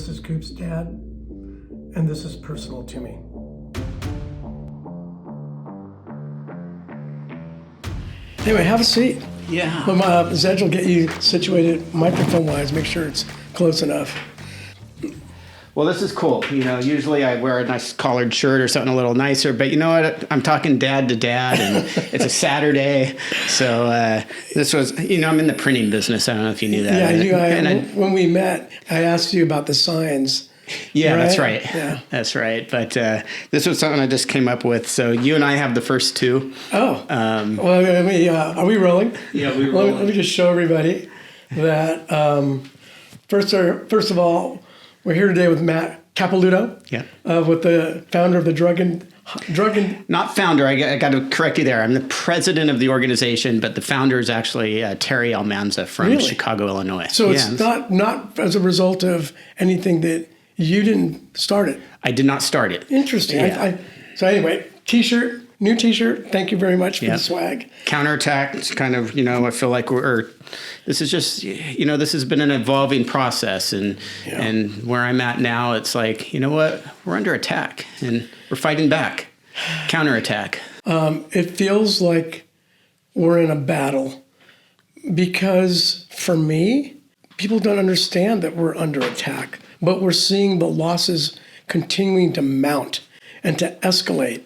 This is Coop's dad, and this is personal to me. Anyway, have a seat. Yeah. Well, Zedge will get you situated microphone-wise, make sure it's close enough. Well, this is cool. You know, usually I wear a nice collared shirt or something a little nicer, but you know what? I'm talking dad to dad, and it's a Saturday. So this was, you know, I'm in the printing business. I don't know if you knew that. Yeah, when we met, I asked you about the signs. Yeah, right? That's right. Yeah. That's right. But this was something I just came up with. So you and I have the first two. Oh. Well, are we rolling? Yeah, we're rolling. Let me just show everybody that, first of all, we're here today with Matt Capelouto, with the founder of the Not founder. I got to correct you there. I'm the president of the organization, but the founder is actually Terry Almanza from Chicago, Illinois. So it's not as a result of anything that you didn't start it. I did not start it. Interesting. Yeah. So anyway, new T-shirt. Thank you very much for the swag. Counterattack. It's kind of, you know, I feel like this is just, you know, this has been an evolving process, and where I'm at now, it's like, you know what, we're under attack and we're fighting back. Counterattack. It feels like we're in a battle because for me, people don't understand that we're under attack, but we're seeing the losses continuing to mount and to escalate,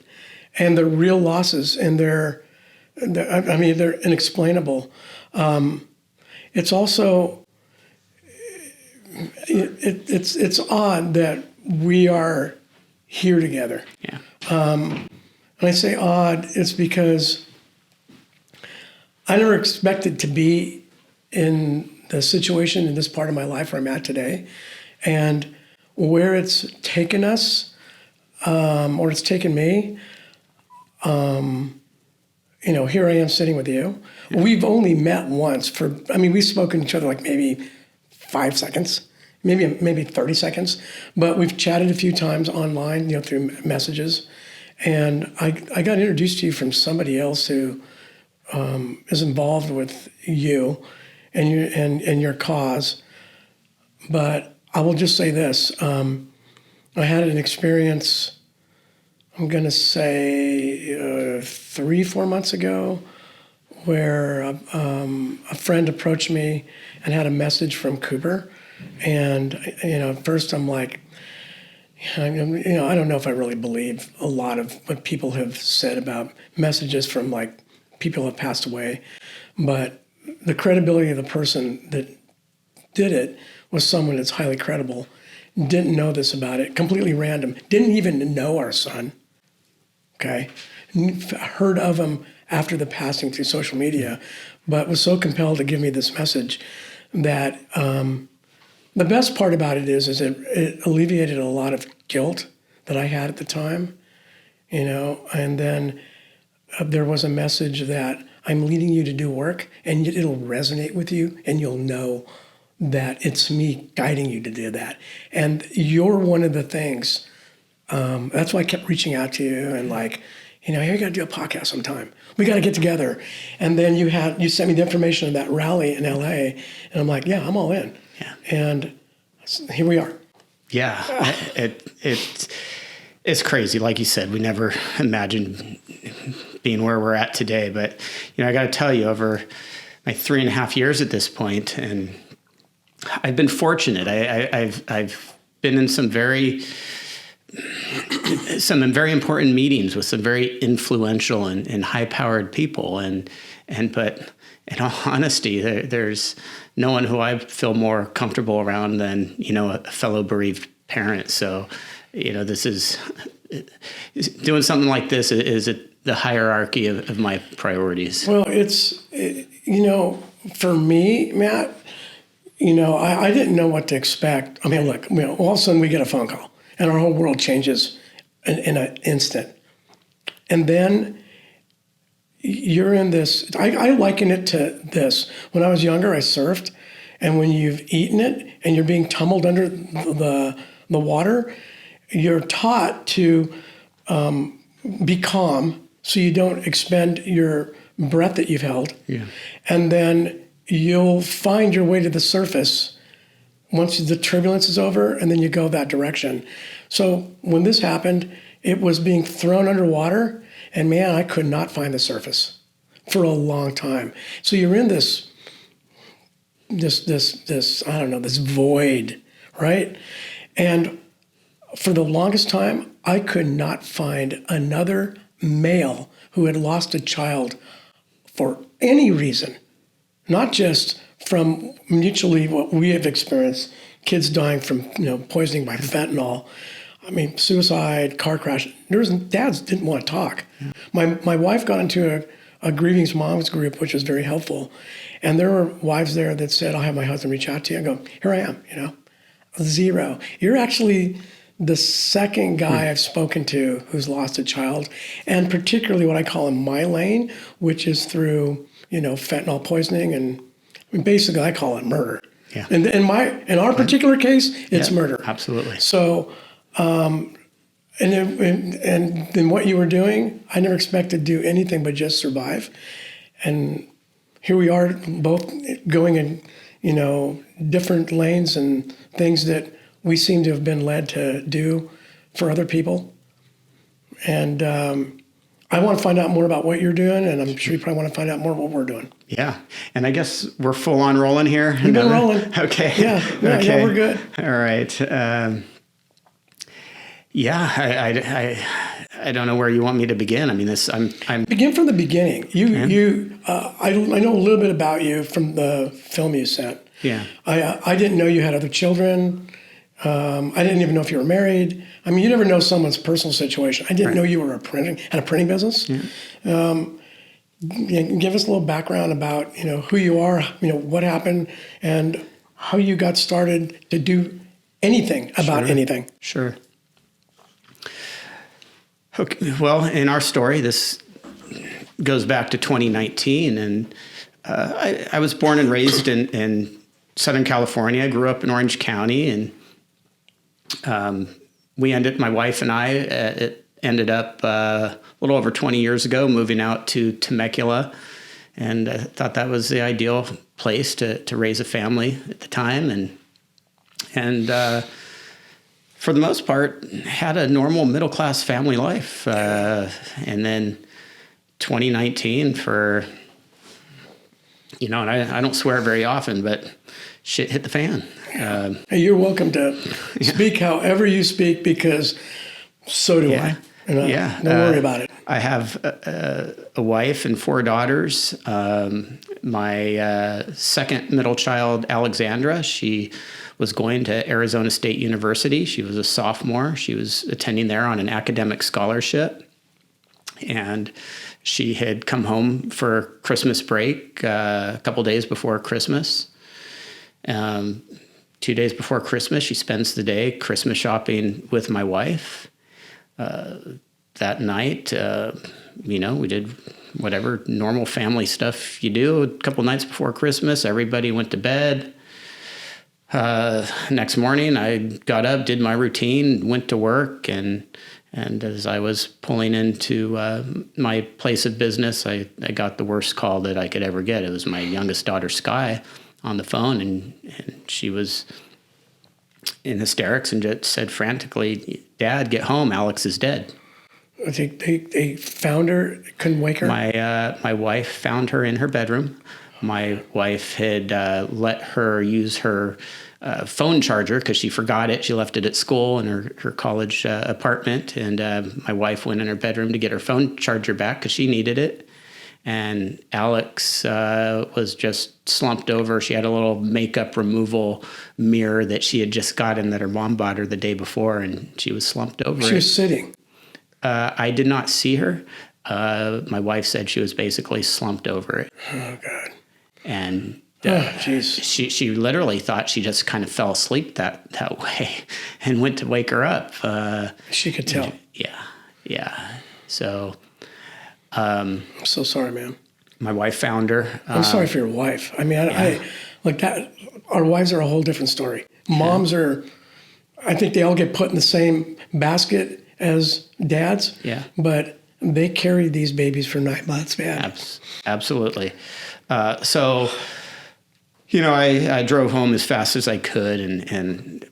and the real losses, and they're inexplainable. It's also, it's odd that we are here together. Yeah. And I say odd, it's because I never expected to be in the situation in this part of my life where I'm at today, and where it's taken us, or it's taken me. You know, here I am sitting with you. Yeah. We've only met once we've spoken to each other like maybe 5 seconds, maybe 30 seconds, but we've chatted a few times online, you know, through messages. And I got introduced to you from somebody else who is involved with you and your cause. But I will just say this. I had an experience, I'm going to say 3-4 months ago, where a friend approached me and had a message from Cooper. And, you know, at first I'm like, I don't know if I really believe a lot of what people have said about messages from like people who have passed away. But the credibility of the person that did it was someone that's highly credible, didn't know this about it, completely random, didn't even know our son. Okay, heard of him after the passing through social media, but was so compelled to give me this message that the best part about it is it alleviated a lot of guilt that I had at the time, you know, and then there was a message that I'm leading you to do work, and it'll resonate with you, and you'll know that it's me guiding you to do that. And you're one of the things. That's why I kept reaching out to you and like, you know, hey, we got to do a podcast sometime. We got to get together. And then you sent me the information of that rally in LA, and I'm like, yeah, I'm all in. Yeah. And here we are. Yeah, it's crazy. Like you said, we never imagined being where we're at today. But, you know, I got to tell you, over my 3.5 years at this point, and I've been fortunate. I've been in some very important meetings with some very influential and high-powered people, but in all honesty, there's no one who I feel more comfortable around than, you know, a fellow bereaved parent. So, you know, this is doing something like this is the hierarchy of my priorities. Well, you know, for me, Matt, you know, I didn't know what to expect. I mean, look, you know, all of a sudden we get a phone call and our whole world changes in an instant. And then you're in this, I liken it to this. When I was younger, I surfed, and when you've eaten it and you're being tumbled under the water, you're taught to be calm so you don't expend your breath that you've held. Yeah. And then you'll find your way to the surface once the turbulence is over, and then you go that direction. So when this happened, it was being thrown underwater, and man, I could not find the surface for a long time. So you're in this I don't know, this void, right? And for the longest time, I could not find another male who had lost a child for any reason, not just from mutually what we have experienced, kids dying from poisoning by fentanyl. I mean, suicide, car crash. Dads didn't want to talk. Yeah. My wife got into a grieving moms group, which was very helpful. And there were wives there that said, I'll have my husband reach out to you. I go, here I am, zero. You're actually the second guy I've spoken to who's lost a child, and particularly what I call in my lane, which is through, fentanyl poisoning. And basically I call it murder. Yeah. And in our particular case, it's murder. Absolutely. So, and then what you were doing, I never expected to do anything but just survive. And here we are both going in, different lanes and things that we seem to have been led to do for other people. And I want to find out more about what you're doing, and I'm sure you probably want to find out more what we're doing. Yeah. And I guess we're full on rolling here. We've been rolling. Okay. Yeah, okay. we're good. All right. I don't know where you want me to begin. I mean, I'm begin from the beginning. I know a little bit about you from the film you sent. Yeah. I didn't know you had other children. I didn't even know if you were married. I mean, you never know someone's personal situation. I didn't know you were had a printing business. Yeah. Give us a little background about who you are, what happened, and how you got started to do anything about anything. Sure. Okay. Well, in our story, this goes back to 2019, and I was born and raised in Southern California. I grew up in Orange County, and my wife and I, it ended up a little over 20 years ago, moving out to Temecula, and I thought that was the ideal place to raise a family at the time, and for the most part, had a normal middle-class family life. And then 2019 for, and I don't swear very often, but shit hit the fan. Hey, you're welcome to speak however you speak, because so do I. And don't worry about it. I have a wife and 4 daughters. My second middle child, Alexandra, she was going to Arizona State University. She was a sophomore. She was attending there on an academic scholarship. And she had come home for Christmas break a couple days before Christmas. 2 days before Christmas, she spends the day Christmas shopping with my wife. That night, we did whatever normal family stuff you do. A couple nights before Christmas, everybody went to bed. Next morning, I got up, did my routine, went to work, and as I was pulling into my place of business, I got the worst call that I could ever get. It was my youngest daughter, Sky, on the phone, and she was in hysterics and just said frantically, "Dad, get home. Alex is dead." They found her, couldn't wake her? My wife found her in her bedroom. My wife had let her use her phone charger because she forgot it. She left it at school in her college apartment. And my wife went in her bedroom to get her phone charger back because she needed it. And Alex was just slumped over. She had a little makeup removal mirror that she had just gotten that her mom bought her the day before, and she was slumped over. She was sitting. I did not see her. My wife said she was basically slumped over it. Oh, God. And she literally thought she just kind of fell asleep that way and went to wake her up. She could tell. Yeah. So... I'm so sorry, man. My wife found her. I'm sorry for your wife. I mean, I like that. Our wives are a whole different story. Moms are, I think they all get put in the same basket as dads. Yeah. But they carry these babies for 9 months, man. Absolutely. So, I drove home as fast as I could and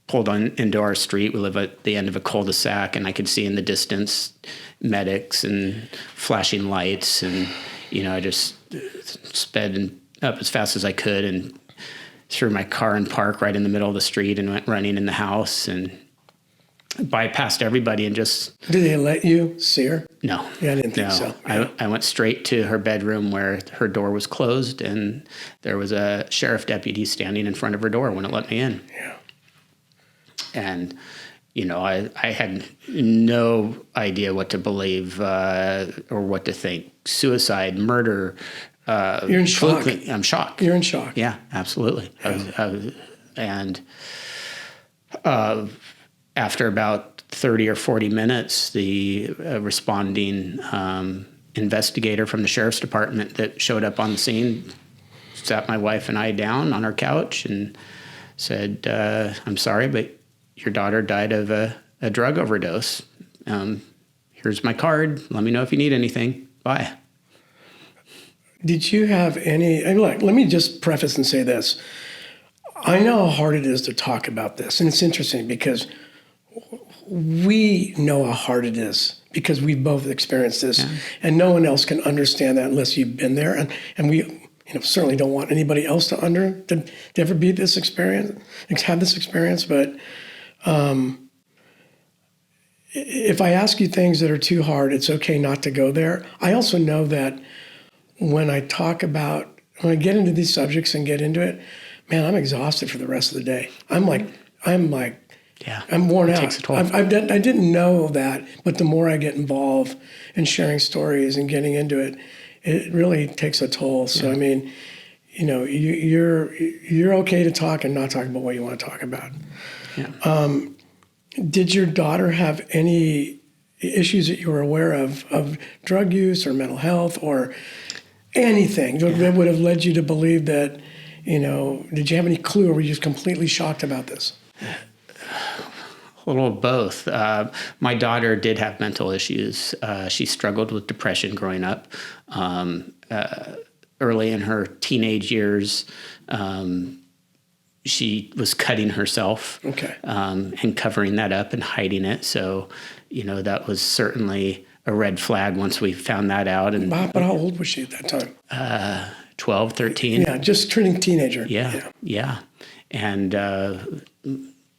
pulled into our street. We live at the end of a cul-de-sac, and I could see in the distance medics and flashing lights. And, I just sped up as fast as I could and threw my car in park right in the middle of the street and went running in the house and bypassed everybody and just... Did they let you see her? No. Yeah, I didn't think so. Yeah. I went straight to her bedroom where her door was closed, and there was a sheriff deputy standing in front of her door when it let me in. Yeah. And, I had no idea what to believe or what to think. Suicide, murder. You're in shock. I'm shocked. You're in shock. Yeah, absolutely. Yeah. After about 30 or 40 minutes, the responding investigator from the sheriff's department that showed up on the scene sat my wife and I down on our couch and said, I'm sorry, but your daughter died of a drug overdose. Here's my card. Let me know if you need anything. Bye. Did you have any, and look, let me just preface and say this. I know how hard it is to talk about this, and it's interesting because we know how hard it is because we've both experienced this, and no one else can understand that unless you've been there. And we certainly don't want anybody else to ever be this experience, have this experience. But if I ask you things that are too hard, it's okay not to go there. I also know that when I get into these subjects and get into it, man, I'm exhausted for the rest of the day. I'm worn out. Takes a toll. I didn't know that, but the more I get involved in sharing stories and getting into it, it really takes a toll. So, I mean, you're okay to talk and not talk about what you want to talk about. Yeah. Did your daughter have any issues that you were aware of drug use or mental health or anything that would have led you to believe that, did you have any clue or were you just completely shocked about this? A little of both. My daughter did have mental issues. She struggled with depression growing up. Early in her teenage years, she was cutting herself and covering that up and hiding it. So, that was certainly a red flag once we found that out. And but how old was she at that time? 12, 13. Yeah, just turning teenager. Yeah. And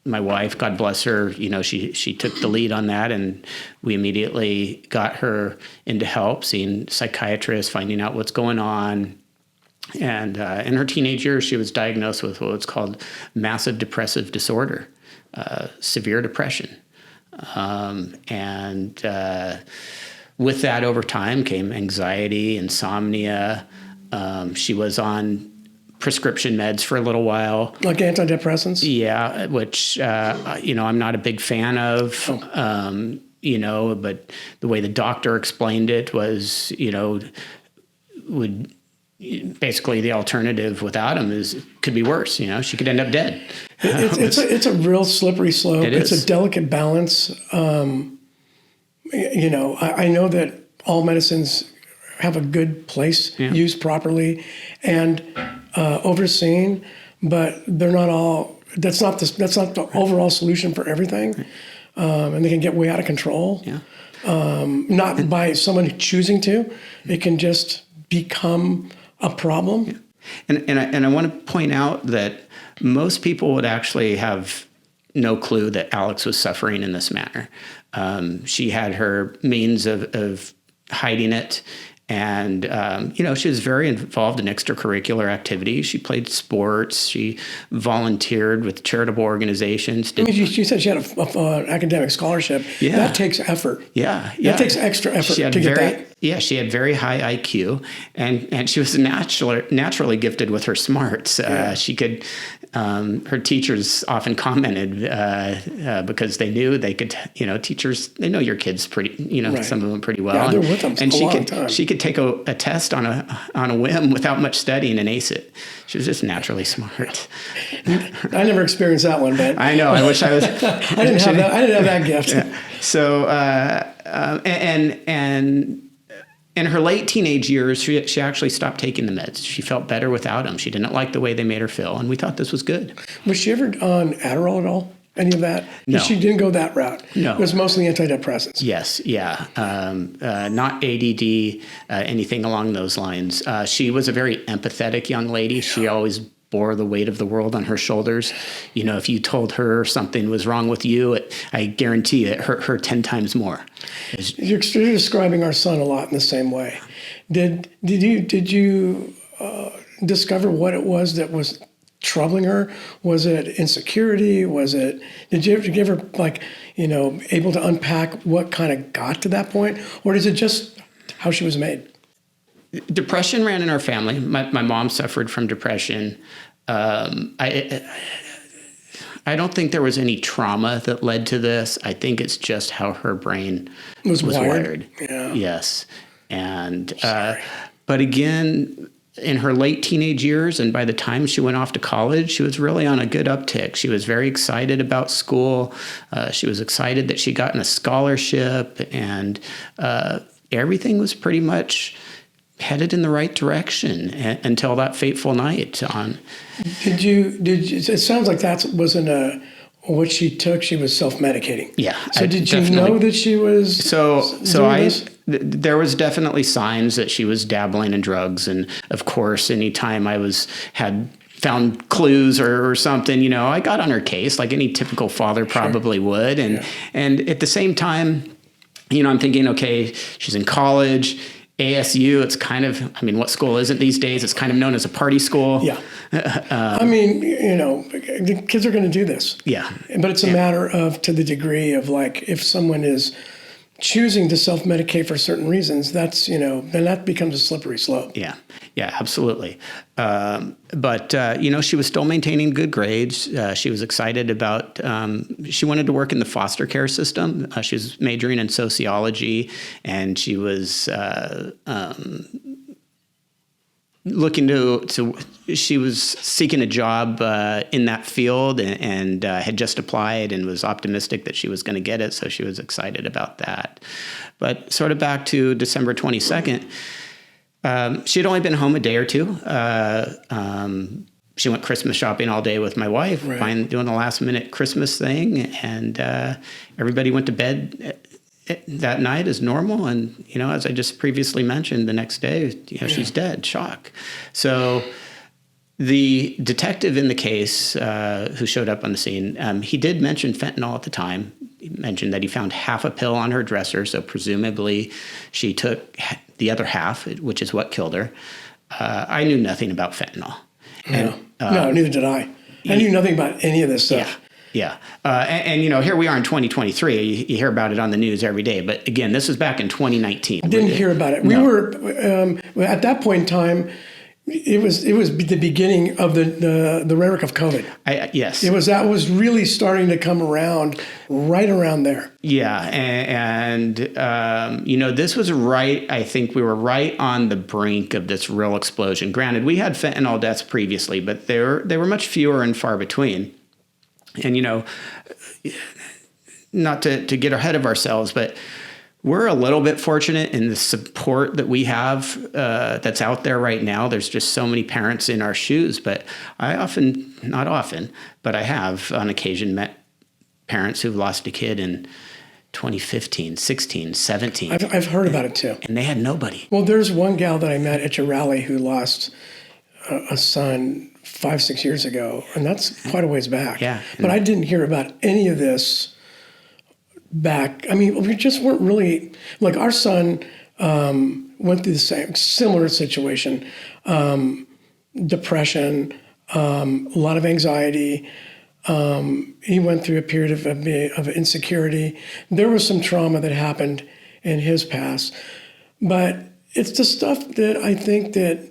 my wife, God bless her, she took the lead on that, and we immediately got her into help, seeing psychiatrists, finding out what's going on. And in her teenage years, she was diagnosed with what's called massive depressive disorder, severe depression. And with that, over time came anxiety, insomnia. She was on prescription meds for a little while. Like antidepressants? Yeah, which, I'm not a big fan of, but the way the doctor explained it was, basically the alternative without them could be worse. She could end up dead. It's a real slippery slope. It's a delicate balance. I know that all medicines have a good place used properly and overseen, but they're not all. That's not the overall solution for everything, and they can get way out of control. Yeah. Not by someone choosing to. It can just become a problem. Yeah. And I want to point out that most people would actually have no clue that Alex was suffering in this manner. She had her means of hiding it. And, she was very involved in extracurricular activities. She played sports. She volunteered with charitable organizations. She said she had an academic scholarship. Yeah. That takes effort. Yeah. That takes extra effort to get that. Yeah, she had very high IQ, and she was naturally gifted with her smarts. She could. Her teachers often commented because they knew they could. Teachers, they know your kids pretty. Some of them pretty well. Yeah, they're with them and a long time. She could take a test on a whim without much studying and ace it. She was just naturally smart. I never experienced that one, but I know. I wish I was. I didn't have that gift. Yeah. So and In her late teenage years, she actually stopped taking the meds. She felt better without them. She didn't like the way they made her feel, and we thought this was good. Was she ever on Adderall at all? Any of that? No. She didn't go that route. No. It was mostly antidepressants. Yes, yeah. Not ADD, anything along those lines. She was a very empathetic young lady. She always bore the weight of the world on her shoulders. You know, if you told her something was wrong with you, I guarantee it hurt her 10 times more. You're describing our son a lot in the same way. Did you discover what it was that was troubling her? Was it insecurity? Did you ever able to unpack what kind of got to that point? Or is it just how she was made? Depression ran in our family. My mom suffered from depression. I don't think there was any trauma that led to this. I think it's just how her brain was wired. Yeah. Yes. And, but again, in her late teenage years, and by the time she went off to college, she was really on a good uptick. She was very excited about school. She was excited that she'd gotten a scholarship, and everything was pretty much headed in the right direction until that fateful night. Did you? It sounds like that wasn't what she took. She was self-medicating. Yeah. So did you know that she was? There was definitely signs that she was dabbling in drugs, and of course, anytime I had found clues or something, I got on her case like any typical father probably would, and at the same time, I'm thinking, okay, she's in college. ASU, it's kind of, what school isn't these days? It's kind of known as a party school. Yeah. The kids are going to do this. Yeah. But it's a matter of, to the degree of if someone is choosing to self-medicate for certain reasons, that's, then that becomes a slippery slope. Yeah. Yeah, absolutely. But she was still maintaining good grades. She was excited about, she wanted to work in the foster care system. She was majoring in sociology, and she was she was seeking a job in that field, and had just applied and was optimistic that she was going to get it. So she was excited about that. But sort of back to December 22nd, she had only been home a day or two. She went Christmas shopping all day with my wife, doing the last minute Christmas thing. And everybody went to bed that night as normal. And, as I just previously mentioned, the next day, she's dead, shock. So the detective in the case who showed up on the scene, he did mention fentanyl at the time. He mentioned that he found half a pill on her dresser, so presumably she took the other half, which is what killed her. I knew nothing about fentanyl. No, neither did I. I knew nothing about any of this stuff. Yeah. And here we are in 2023. You hear about it on the news every day. But again, this was back in 2019. I didn't hear about it. We were, at that point in time, it was the beginning of the rhetoric of COVID. Yes. That was really starting to come around right around there. Yeah. And this was I think we were right on the brink of this real explosion. Granted, we had fentanyl deaths previously, but they were much fewer and far between. And, not to get ahead of ourselves, but we're a little bit fortunate in the support that we have that's out there right now. There's just so many parents in our shoes, but not often, but I have on occasion met parents who've lost a kid in 2015, 16, 17. I've heard about it too. And they had nobody. Well, there's one gal that I met at your rally who lost a son 5-6 years ago, and that's quite a ways back. Yeah. But I didn't hear about any of this back. We just weren't really, our son went through the similar situation, depression, a lot of anxiety. He went through a period of insecurity. There was some trauma that happened in his past, but it's the stuff that I think that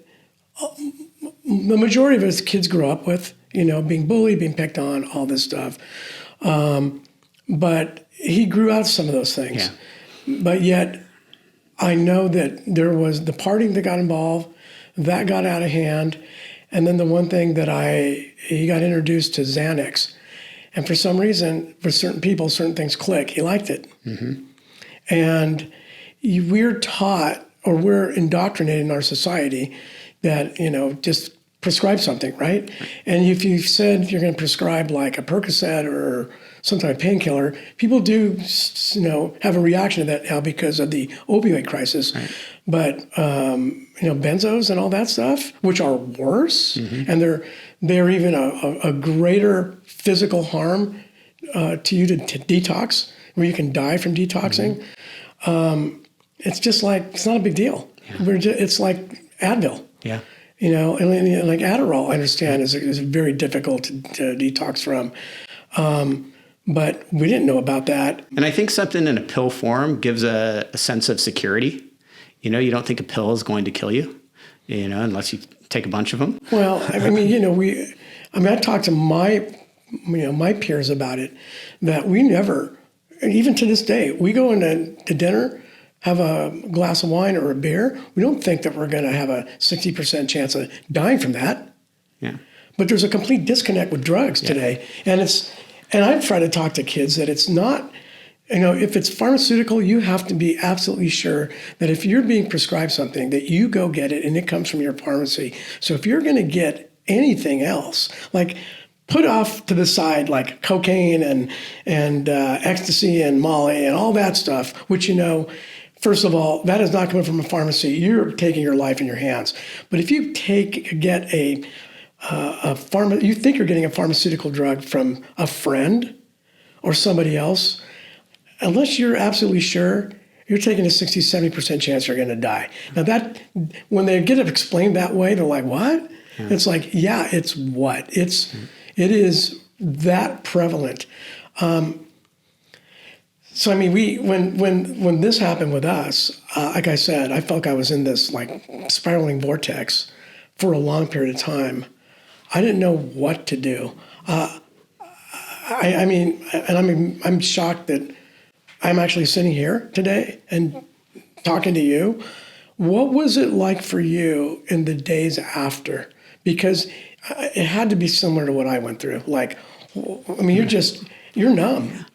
the majority of us kids grow up with, being bullied, being picked on, all this stuff. But he grew out some of those things. Yeah. But yet I know that there was the partying that got involved, that got out of hand. And then the one thing that he got introduced to Xanax. And for some reason, for certain people, certain things click. He liked it. Mm-hmm. And we're taught or we're indoctrinated in our society that, just prescribe something, right? And if you've said you're going to prescribe like a Percocet or some type of painkiller, people do, have a reaction to that now because of the opioid crisis. Right. But, benzos and all that stuff, which are worse, and they're even a greater physical harm to you to detox, where you can die from detoxing. It's just like, it's not a big deal. Yeah. It's like Advil. Yeah. And like Adderall, I understand, is very difficult to detox from. But we didn't know about that. And I think something in a pill form gives a sense of security. You don't think a pill is going to kill you, unless you take a bunch of them. Well, I talked to my peers about it, that we never, even to this day, we go into dinner, have a glass of wine or a beer. We don't think that we're going to have a 60% chance of dying from that. Yeah. But there's a complete disconnect with drugs today. And I've tried to talk to kids that it's not, if it's pharmaceutical, you have to be absolutely sure that if you're being prescribed something, that you go get it and it comes from your pharmacy. So if you're going to get anything else, like put off to the side like cocaine and ecstasy and Molly and all that stuff, which, first of all, that is not coming from a pharmacy. You're taking your life in your hands. But if you get you think you're getting a pharmaceutical drug from a friend or somebody else, unless you're absolutely sure, you're taking a 60, 70% chance you're going to die. Now that, when they get it explained that way, they're like, what? Yeah. It's like, yeah, it's what? It is that prevalent. So, when this happened with us, like I said, I felt I was in this like spiraling vortex for a long period of time. I didn't know what to do. I'm shocked that I'm actually sitting here today and talking to you. What was it like for you in the days after? Because it had to be similar to what I went through. Like, you're numb.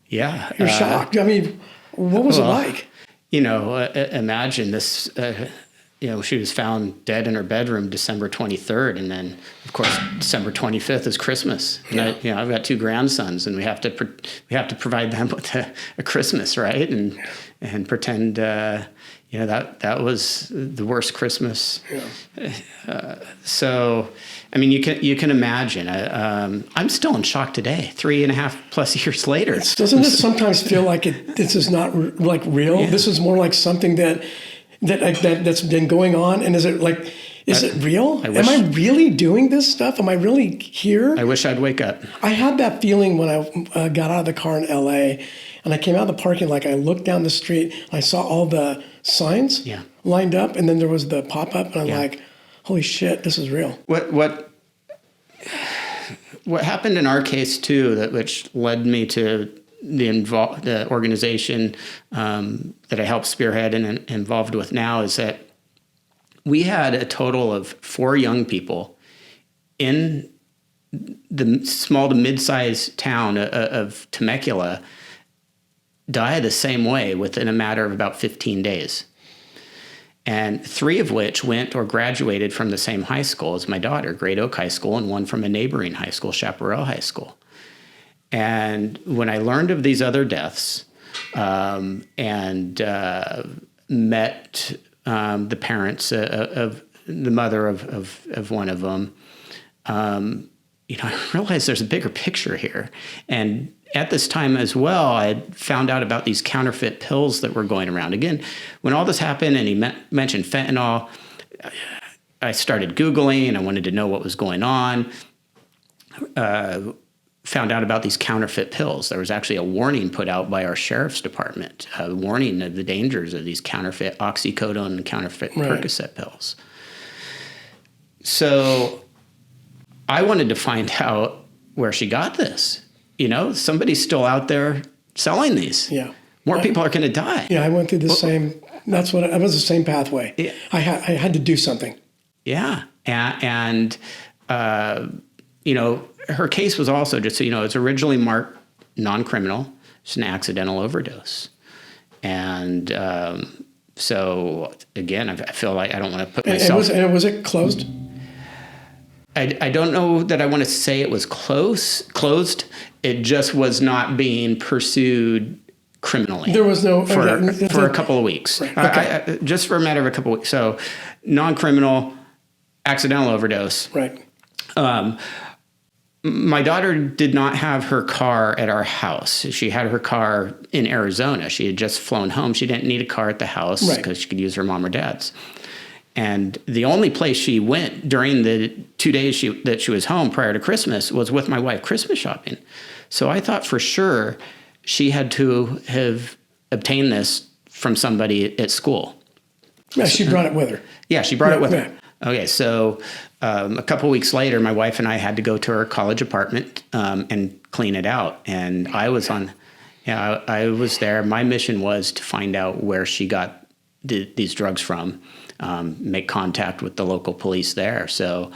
Yeah. You're shocked. What was it like? Imagine this, she was found dead in her bedroom December 23rd. And then, of course, December 25th is Christmas. And I've got 2 grandsons, and we have to provide them with a Christmas, right? And pretend, that was the worst Christmas. Yeah. So, you can imagine. I'm still in shock today, 3.5+ years later. Doesn't this sometimes feel like this is not like real? Yeah. This is more like something that's been going on. And is it real? Am I really doing this stuff? Am I really here? I wish I'd wake up. I had that feeling when I got out of the car in LA, and I came out of the parking lot. I looked down the street, and I saw all the signs lined up, and then there was the pop-up, and I'm like, holy shit, this is real. What happened in our case too, which led me to the organization that I helped spearhead and involved with now, is that we had a total of 4 young people in the small to mid-sized town of Temecula die the same way within a matter of about 15 days. And 3 of which went or graduated from the same high school as my daughter, Great Oak High School, and one from a neighboring high school, Chaparral High School. And when I learned of these other deaths and met the parents of the mother of one of them, I realized there's a bigger picture here. And at this time as well, I had found out about these counterfeit pills that were going around. Again, when all this happened and he mentioned fentanyl, I started Googling. I wanted to know what was going on. Found out about these counterfeit pills. There was actually a warning put out by our sheriff's department, a warning of the dangers of these counterfeit oxycodone and counterfeit Percocet pills. So I wanted to find out where she got this. Somebody's still out there selling these. Yeah. More people are going to die. Yeah, I went through the same, it was the same pathway. Yeah. I had to do something. Yeah. And her case was also, just so you know, it's originally marked non-criminal. It's an accidental overdose. And So again, I feel like I don't want to put And myself. was it closed? I don't know that I want to say it was closed. It just was not being pursued criminally. There was no for a couple of weeks. Right. Okay. Just for a matter of a couple of weeks. So non-criminal, accidental overdose. Right. My daughter did not have her car at our house. She had her car in Arizona. She had just flown home. She didn't need a car at the house because she could use her mom or dad's. And the only place she went during the 2 days that she was home prior to Christmas was with my wife Christmas shopping. So I thought for sure she had to have obtained this from somebody at school. Yeah, she brought it with her. Yeah, she brought it with yeah. her. Okay, so a couple weeks later, my wife and I had to go to her college apartment and clean it out. And I was I was there. My mission was to find out where she got these drugs from, make contact with the local police there. So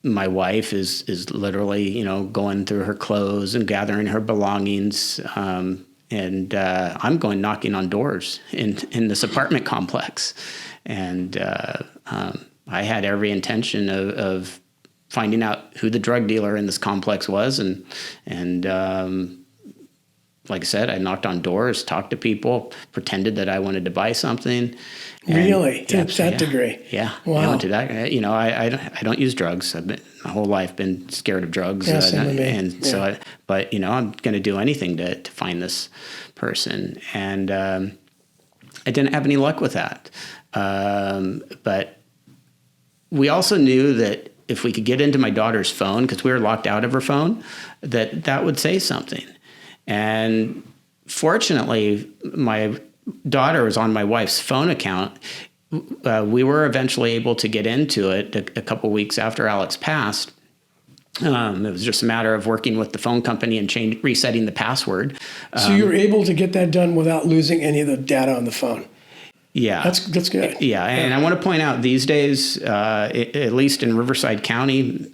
my wife is literally, going through her clothes and gathering her belongings. And I'm going knocking on doors in this apartment complex. And I had every intention of finding out who the drug dealer in this complex was. And like I said, I knocked on doors, talked to people, pretended that I wanted to buy something. Really? To that degree? Yeah. Wow. To that, I don't use drugs. I've been my whole life been scared of drugs. Yeah, same with me. And so, but I'm going to do anything to find this person. And I didn't have any luck with that. But we also knew that if we could get into my daughter's phone, because we were locked out of her phone, that would say something. And fortunately, my daughter was on my wife's phone account. We were eventually able to get into it a couple weeks after Alex passed. It was just a matter of working with the phone company and resetting the password. So you were able to get that done without losing any of the data on the phone? Yeah. That's good. Yeah, and I want to point out these days, at least in Riverside County,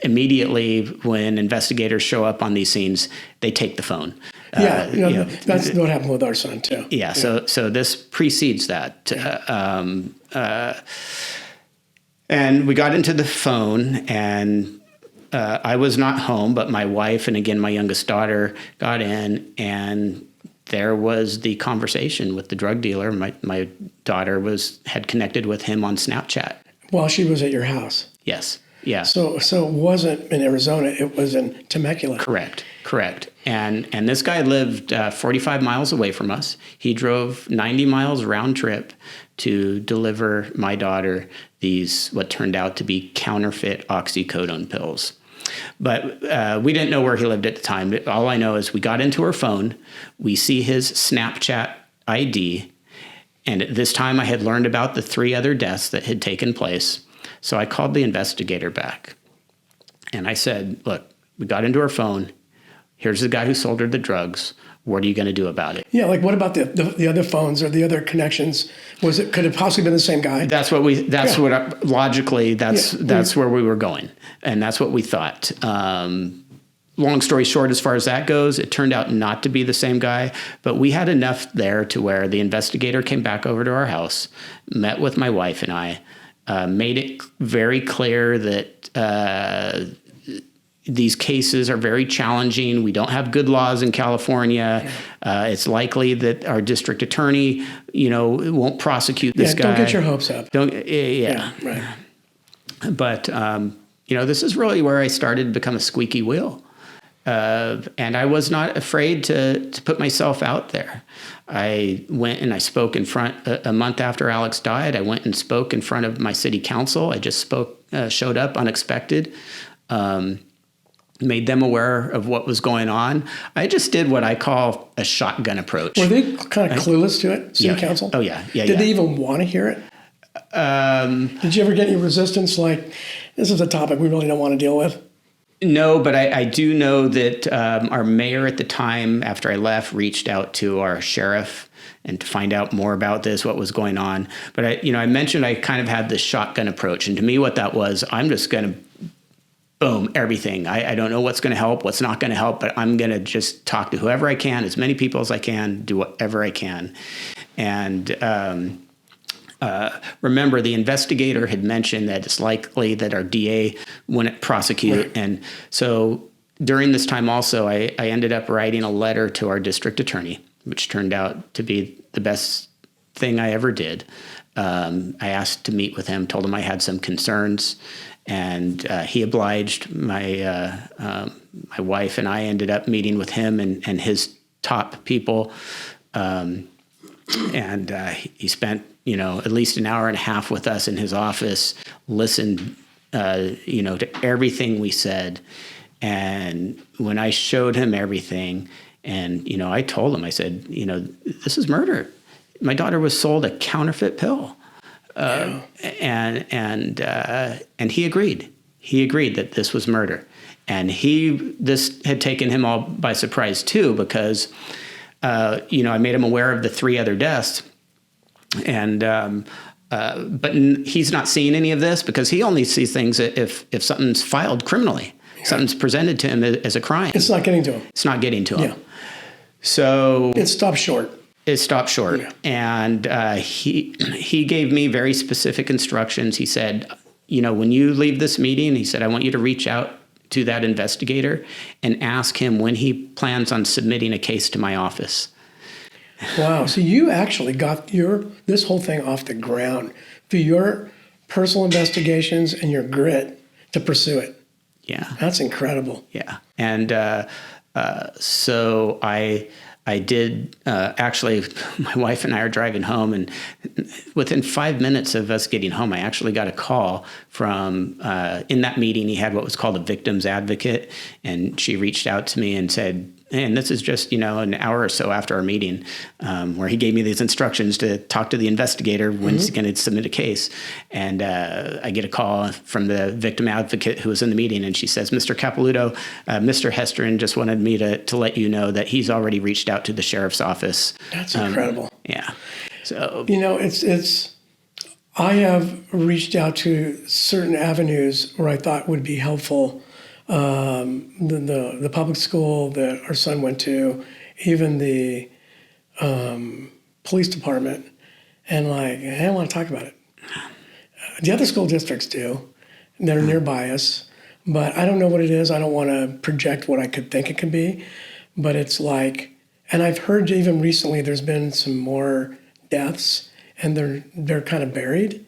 immediately when investigators show up on these scenes, they take the phone. That's what happened with our son too. Yeah. So this precedes that. And we got into the phone, and I was not home, but my wife and again my youngest daughter got in, and there was the conversation with the drug dealer. My daughter had connected with him on Snapchat. While she was at your house? Yes. Yeah. So it wasn't in Arizona, it was in Temecula. Correct. And this guy lived 45 miles away from us. He drove 90 miles round trip to deliver my daughter these, what turned out to be counterfeit oxycodone pills. But we didn't know where he lived at the time. All I know is we got into her phone. We see his Snapchat ID. And at this time, I had learned about the 3 other deaths that had taken place. So I called the investigator back. And I said, look, we got into her phone. Here's the guy who sold her the drugs. What are you going to do about it? Yeah, like what about the other phones or the other connections? Could it possibly been the same guy? That's where we were going. And that's what we thought. Long story short, as far as that goes, it turned out not to be the same guy, but we had enough there to where the investigator came back over to our house, met with my wife and I, made it very clear that these cases are very challenging. We don't have good laws in California. It's likely that our district attorney, won't prosecute this guy. Don't get your hopes up. Right. But, this is really where I started to become a squeaky wheel. And I was not afraid to put myself out there. I went and I spoke in front, a month after Alex died, I went and spoke in front of my city council. I just showed up unexpected. Made them aware of what was going on. I just did what I call a shotgun approach. Were they kind of clueless to it, city council? Oh, yeah. Did they even want to hear it? Did you ever get any resistance like, this is a topic we really don't want to deal with? No, but I do know that our mayor at the time, after I left, reached out to our sheriff and to find out more about this, what was going on. But I mentioned I kind of had this shotgun approach. And to me, what that was, I'm just going to boom, everything. I don't know what's going to help, what's not going to help, but I'm going to just talk to whoever I can, as many people as I can, do whatever I can. And remember, the investigator had mentioned that it's likely that our DA wouldn't prosecute. Right. And so during this time also, I ended up writing a letter to our district attorney, which turned out to be the best thing I ever did. I asked to meet with him, told him I had some concerns, and he obliged. My wife and I ended up meeting with him and his top people, and he spent at least an hour and a half with us in his office, listened to everything we said, and when I showed him everything, and I told him, I said, this is murder. My daughter was sold a counterfeit pill. And he agreed. He agreed that this was murder. And this had taken him all by surprise too, because, I made him aware of the 3 other deaths. And, but he's not seeing any of this because he only sees things if something's filed criminally, something's presented to him as a crime. It's not getting to him. It's not getting to him. Yeah. So it stopped short. It stopped short. Yeah. And he gave me very specific instructions. He said, when you leave this meeting, he said, I want you to reach out to that investigator and ask him when he plans on submitting a case to my office. Wow. So you actually got this whole thing off the ground through your personal investigations and your grit to pursue it. Yeah. That's incredible. Yeah. And so I did, actually, my wife and I are driving home, and within 5 minutes of us getting home, I actually got a call from, in that meeting, he had what was called a victim's advocate, and she reached out to me and said, and this is just, an hour or so after our meeting, where he gave me these instructions to talk to the investigator when he's going to submit a case. And I get a call from the victim advocate who was in the meeting, and she says, Mr. Capelouto, Mr. Hesterin just wanted me to let you know that he's already reached out to the sheriff's office. That's incredible. Yeah. So, I have reached out to certain avenues where I thought would be helpful. The public school that our son went to, even the police department, and I don't want to talk about it. The other school districts do. They're nearby us, but I don't know what it is. I don't want to project what I could think it could be, but it's like, and I've heard even recently there's been some more deaths, and they're kind of buried.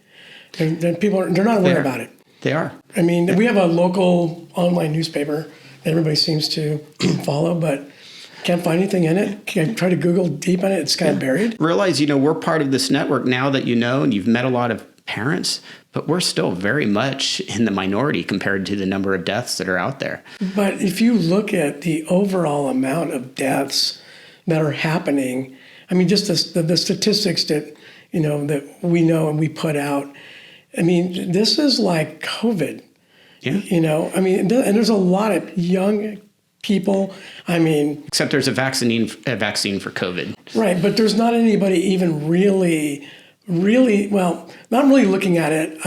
And they're not aware about it. They are. I mean, we have a local online newspaper that everybody seems to follow, but can't find anything in it. Can't try to Google deep on it. It's kind of buried. Realize, we're part of this network now that and you've met a lot of parents, but we're still very much in the minority compared to the number of deaths that are out there. But if you look at the overall amount of deaths that are happening, I mean, just the statistics that, that we know and we put out, I mean, this is like COVID, yeah. And there's a lot of young people. I mean, except there's a vaccine for COVID. Right. But there's not anybody even really, well, not really looking at it.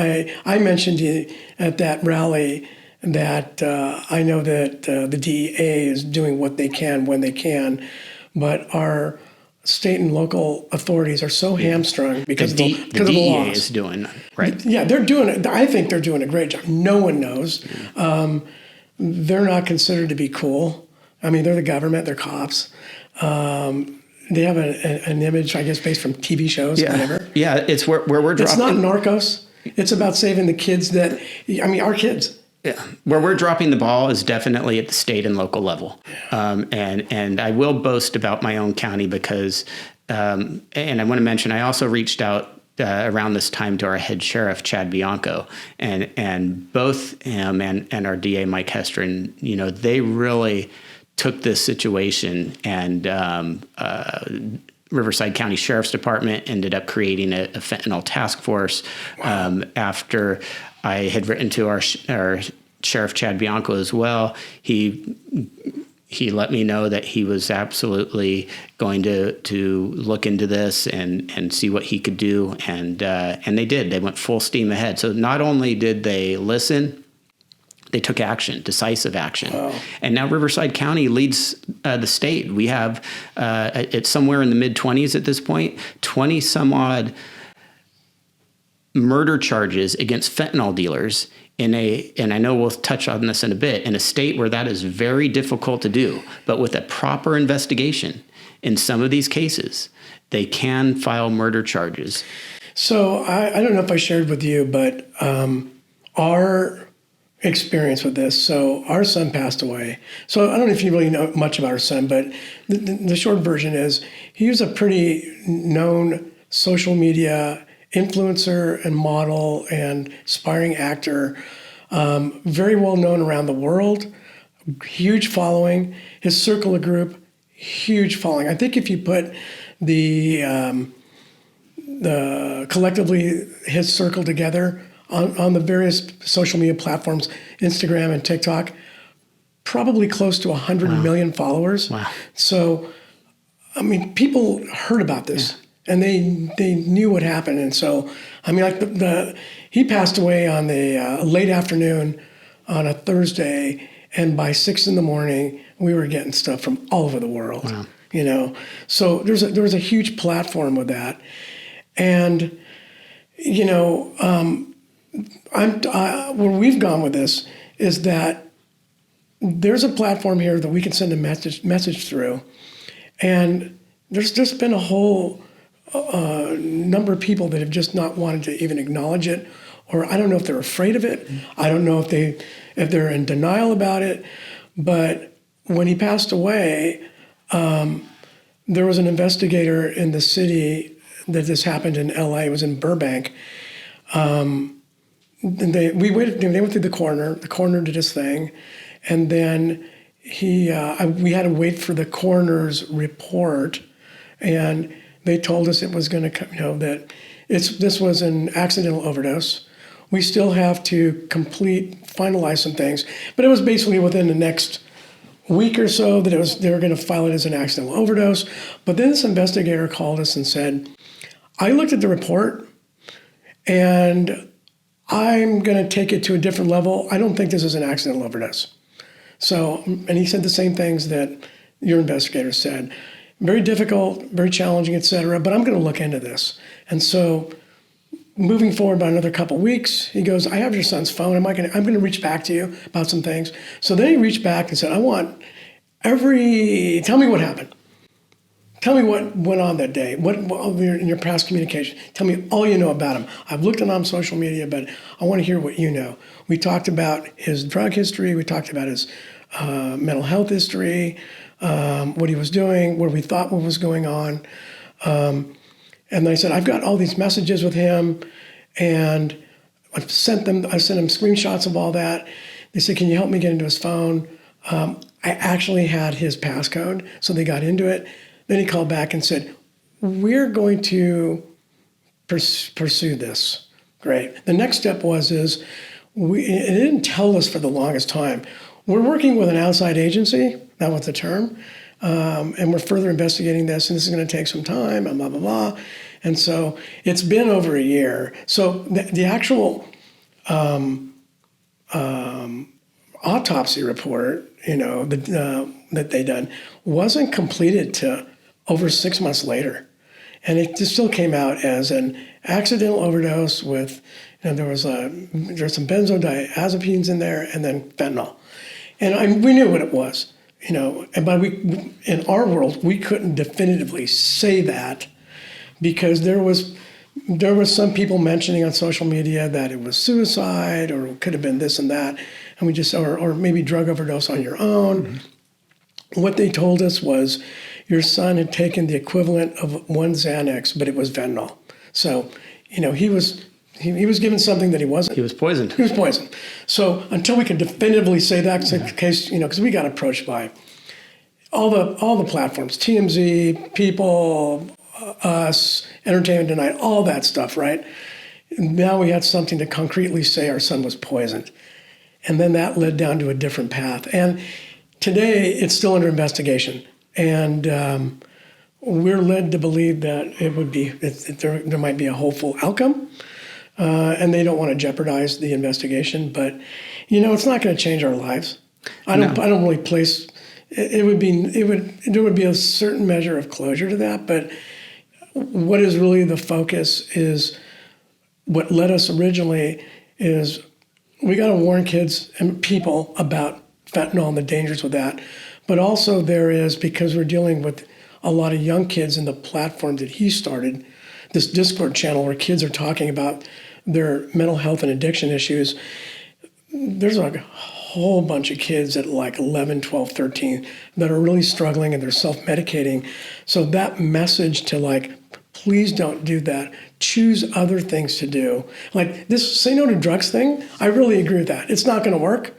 I mentioned at that rally that I know that the DEA is doing what they can when they can, but our state and local authorities are so hamstrung because of the DEA laws. Is doing right. Yeah, they're doing it. I think they're doing a great job. No one knows. They're not considered to be cool. I mean, they're the government. They're cops. They have an image, I guess, based from TV shows, whatever. Yeah, it's where we're dropping. It's not Narcos. It's about saving the kids our kids. Yeah, where we're dropping the ball is definitely at the state and local level. And I will boast about my own county because, and I want to mention, I also reached out around this time to our head sheriff, Chad Bianco, and both him and our DA, Mike Hesterin, they really took this situation, and Riverside County Sheriff's Department ended up creating a fentanyl task force. Wow. After I had written to our Sheriff Chad Bianco as well, he let me know that he was absolutely going to look into this and see what he could do, and they did. They went full steam ahead. So not only did they listen, They took action, decisive action. And now Riverside County leads the state. We have, it's somewhere in the mid-20s at this point, 20 some odd murder charges against fentanyl dealers and I know we'll touch on this in a bit, in a state where that is very difficult to do. But with a proper investigation in some of these cases, they can file murder charges. So I don't know if I shared with you, but our experience with this. So our son passed away. So I don't know if you really know much about our son, but the short version is he was a pretty known social media influencer and model and aspiring actor, very well known around the world, huge following. His circle of group, huge following. I think if you put the collectively his circle together on the various social media platforms, Instagram and TikTok, probably close to 100 million followers. Wow. So, I mean, people heard about this and they knew what happened. And so, I mean, like he passed away on the late afternoon on a Thursday, and by 6 a.m, we were getting stuff from all over the world. Wow. You know, so there was a huge platform with that, and you know, where we've gone with this is that there's a platform here that we can send a message through, and there's just been a whole number of people that have just not wanted to even acknowledge it, or I don't know if they're afraid of it. I don't know if they're in denial about it. But when he passed away, there was an investigator in the city that this happened in LA. It was in Burbank. They went through the coroner. The coroner did his thing, and then we had to wait for the coroner's report, and they told us it was going to come. You know, that this was an accidental overdose. We still have to finalize some things, but it was basically within the next week or so that they were going to file it as an accidental overdose. But then this investigator called us and said, I looked at the report and I'm going to take it to a different level. I don't think this is an accidental overdose. So, and he said the same things that your investigator said. Very difficult, very challenging, et cetera, but I'm going to look into this. And so moving forward by another couple of weeks, he goes, I have your son's phone. I'm going to reach back to you about some things. So then he reached back and said, tell me what happened. Tell me what went on that day. What in your past communication? Tell me all you know about him. I've looked at him on social media, but I want to hear what you know. We talked about his drug history. We talked about his mental health history, what he was doing, what we thought what was going on. And then I said, I've got all these messages with him, and I sent him screenshots of all that. They said, can you help me get into his phone? I actually had his passcode, so they got into it. Then he called back and said, we're going to pursue this. Great. The next step it didn't tell us for the longest time. We're working with an outside agency, that was the term, and we're further investigating this, and this is going to take some time, and blah, blah, blah. And so it's been over a year. So the actual autopsy report, that they done wasn't completed to over 6 months later. And it just still came out as an accidental overdose with, there's some benzodiazepines in there and then fentanyl. And we knew what it was, but in our world, we couldn't definitively say that because there was some people mentioning on social media that it was suicide or it could have been this and that, and we just or maybe drug overdose on your own. Mm-hmm. What they told us was your son had taken the equivalent of one Xanax, but it was fentanyl. So, he was given something that he wasn't. He was poisoned. He was poisoned. So until we could definitively say that's the case, because we got approached by all the platforms, TMZ, People, us, Entertainment Tonight, all that stuff, right? Now we had something to concretely say our son was poisoned. And then that led down to a different path. And today it's still under investigation. And we're led to believe that there might be a hopeful outcome. and they don't want to jeopardize the investigation. But it's not going to change our lives. I don't really place. There would be a certain measure of closure to that, but what is really the focus is what led us originally is we got to warn kids and people about fentanyl and the dangers with that. But also there is, because we're dealing with a lot of young kids in the platform that he started, this Discord channel where kids are talking about their mental health and addiction issues. There's like a whole bunch of kids at like 11, 12, 13 that are really struggling and they're self-medicating. So that message to like, please don't do that. Choose other things to do. Like this say no to drugs thing, I really agree with that. It's not going to work.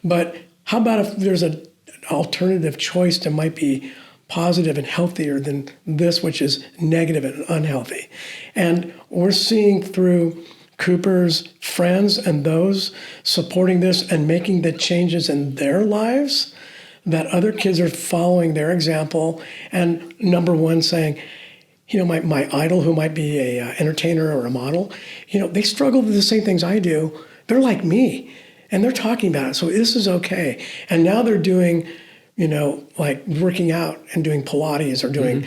But how about if there's an alternative choice that might be positive and healthier than this, which is negative and unhealthy? And we're seeing through Cooper's friends and those supporting this and making the changes in their lives that other kids are following their example. And number one, saying, my idol who might be a entertainer or a model, they struggle with the same things I do. They're like me, and they're talking about it. So this is okay. And now they're doing, like working out and doing Pilates or doing,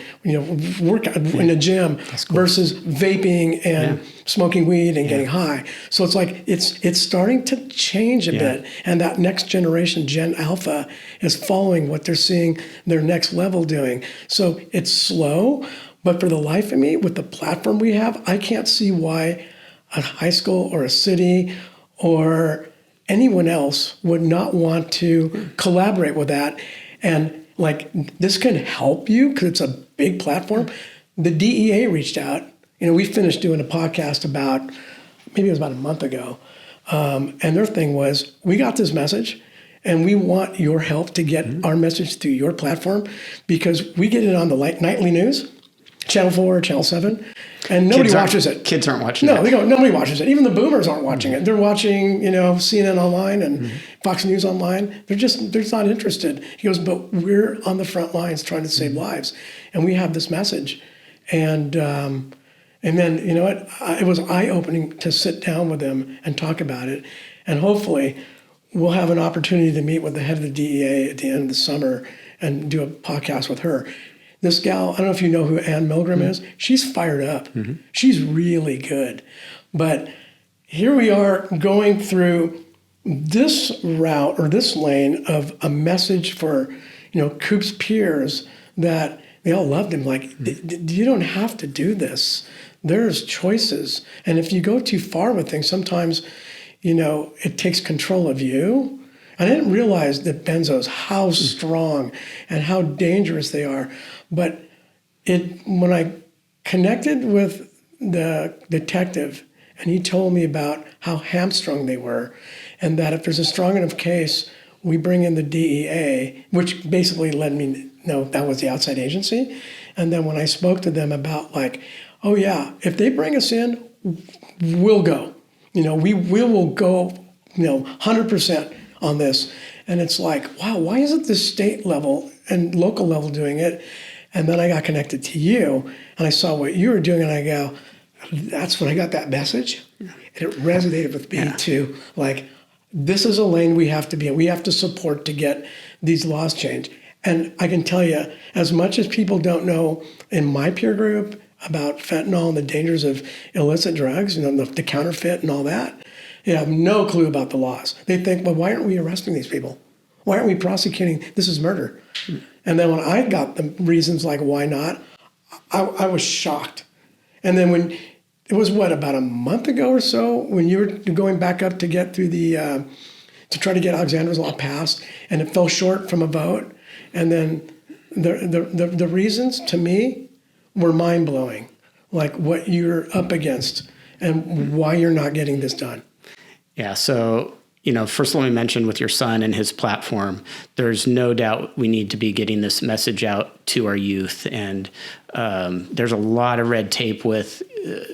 workout in the gym versus vaping and smoking weed and getting high. So it's like it's starting to change a bit. And that next generation, Gen Alpha, is following what they're seeing their next level doing. So it's slow. But for the life of me, with the platform we have, I can't see why a high school or a city or anyone else would not want to collaborate with that. And like, this can help you because it's a big platform. The DEA reached out. We finished doing a podcast maybe it was about a month ago. And their thing was, we got this message and we want your help to get our message through your platform because we get it on the nightly news. Channel 4, Channel 7, and nobody watches it. Kids aren't watching it. No, they don't. Nobody watches it. Even the boomers aren't watching it. They're watching, CNN online and Fox News online. They're just not interested. He goes, but we're on the front lines trying to save lives, and we have this message. And then, it was eye-opening to sit down with them and talk about it. And hopefully we'll have an opportunity to meet with the head of the DEA at the end of the summer and do a podcast with her. This gal, I don't know if you know who Ann Milgram is. She's fired up. She's really good. But here we are going through this route or this lane of a message for, Coop's peers that they all loved him. Like, you don't have to do this. There's choices. And if you go too far with things, sometimes, it takes control of you. I didn't realize that benzos, how strong and how dangerous they are. But when I connected with the detective and he told me about how hamstrung they were and that if there's a strong enough case, we bring in the DEA, which basically led me to know that was the outside agency. And then when I spoke to them about like, oh yeah, if they bring us in, we'll go. We will go, 100% on this. And it's like, wow, why isn't the state level and local level doing it? And then I got connected to you and I saw what you were doing and I go, that's when I got that message. And it resonated with me too. Like, this is a lane we have to be in. We have to support to get these laws changed. And I can tell you, as much as people don't know in my peer group about fentanyl and the dangers of illicit drugs, the counterfeit and all that, they have no clue about the laws. They think, well, why aren't we arresting these people? Why aren't we prosecuting? This is murder. And then when I got the reasons like why not, I was shocked. And then when it was about a month ago or so, when you were going back up to get through to try to get Alexandra's law passed, and it fell short from a vote, and then the reasons to me were mind blowing, like what you're up against and why you're not getting this done. Yeah. So, first let me mention with your son and his platform, there's no doubt we need to be getting this message out to our youth. And there's a lot of red tape with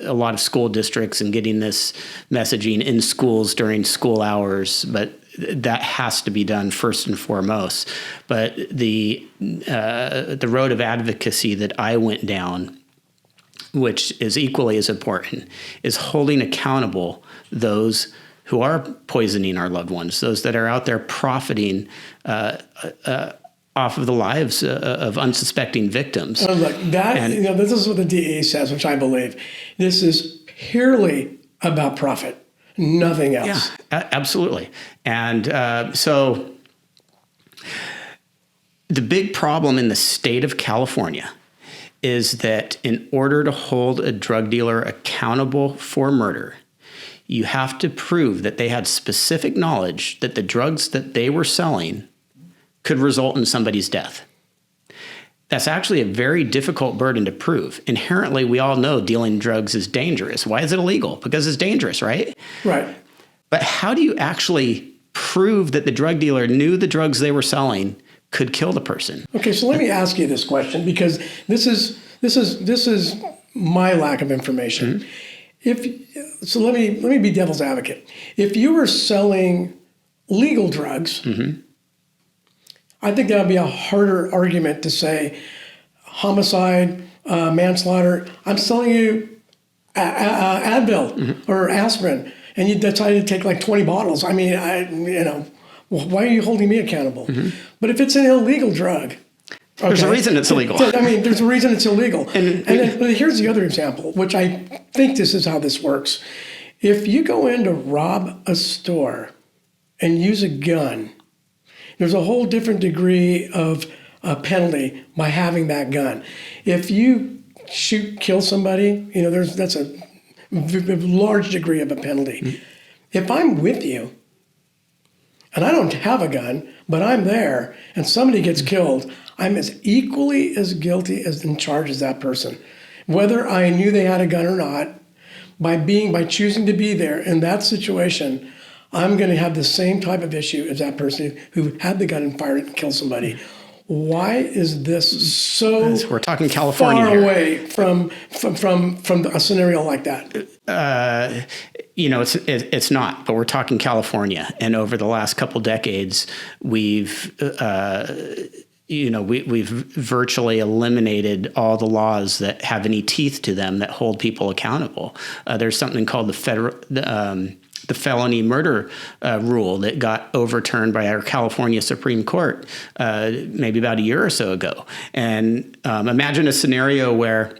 a lot of school districts and getting this messaging in schools during school hours. But that has to be done first and foremost. But the road of advocacy that I went down which is equally as important, is holding accountable those who are poisoning our loved ones, those that are out there profiting off of the lives of unsuspecting victims. Look, this is what the DEA says, which I believe. This is purely about profit, nothing else. Yeah, absolutely. And so the big problem in the state of California is that in order to hold a drug dealer accountable for murder, you have to prove that they had specific knowledge that the drugs that they were selling could result in somebody's death. That's actually a very difficult burden to prove. Inherently, we all know dealing drugs is dangerous. Why is it illegal? Because it's dangerous, right? Right. But how do you actually prove that the drug dealer knew the drugs they were selling could kill the person? Okay, so let me ask you this question, because this is my lack of information. Mm-hmm. Let me be devil's advocate. If you were selling legal drugs, mm-hmm. I think that would be a harder argument to say homicide, manslaughter. I'm selling you Advil mm-hmm. or aspirin, and you decided to take like 20 bottles. I mean, why are you holding me accountable? Mm-hmm. But if it's an illegal drug, there's a reason it's illegal. There's a reason it's illegal. And then here's the other example, which I think this is how this works. If you go in to rob a store and use a gun, there's a whole different degree of penalty by having that gun. If you kill somebody, that's a large degree of a penalty. Mm-hmm. If I'm with you and I don't have a gun, but I'm there and somebody gets killed, I'm as equally as guilty as in charge as that person. Whether I knew they had a gun or not, by choosing to be there in that situation, I'm going to have the same type of issue as that person who had the gun and fired it and killed somebody. Why is this so we're talking California far here. Away from a scenario like that? It's not, but we're talking California. And over the last couple decades, we've virtually eliminated all the laws that have any teeth to them that hold people accountable. There's something called the felony murder rule that got overturned by our California Supreme Court maybe about a year or so ago. And imagine a scenario where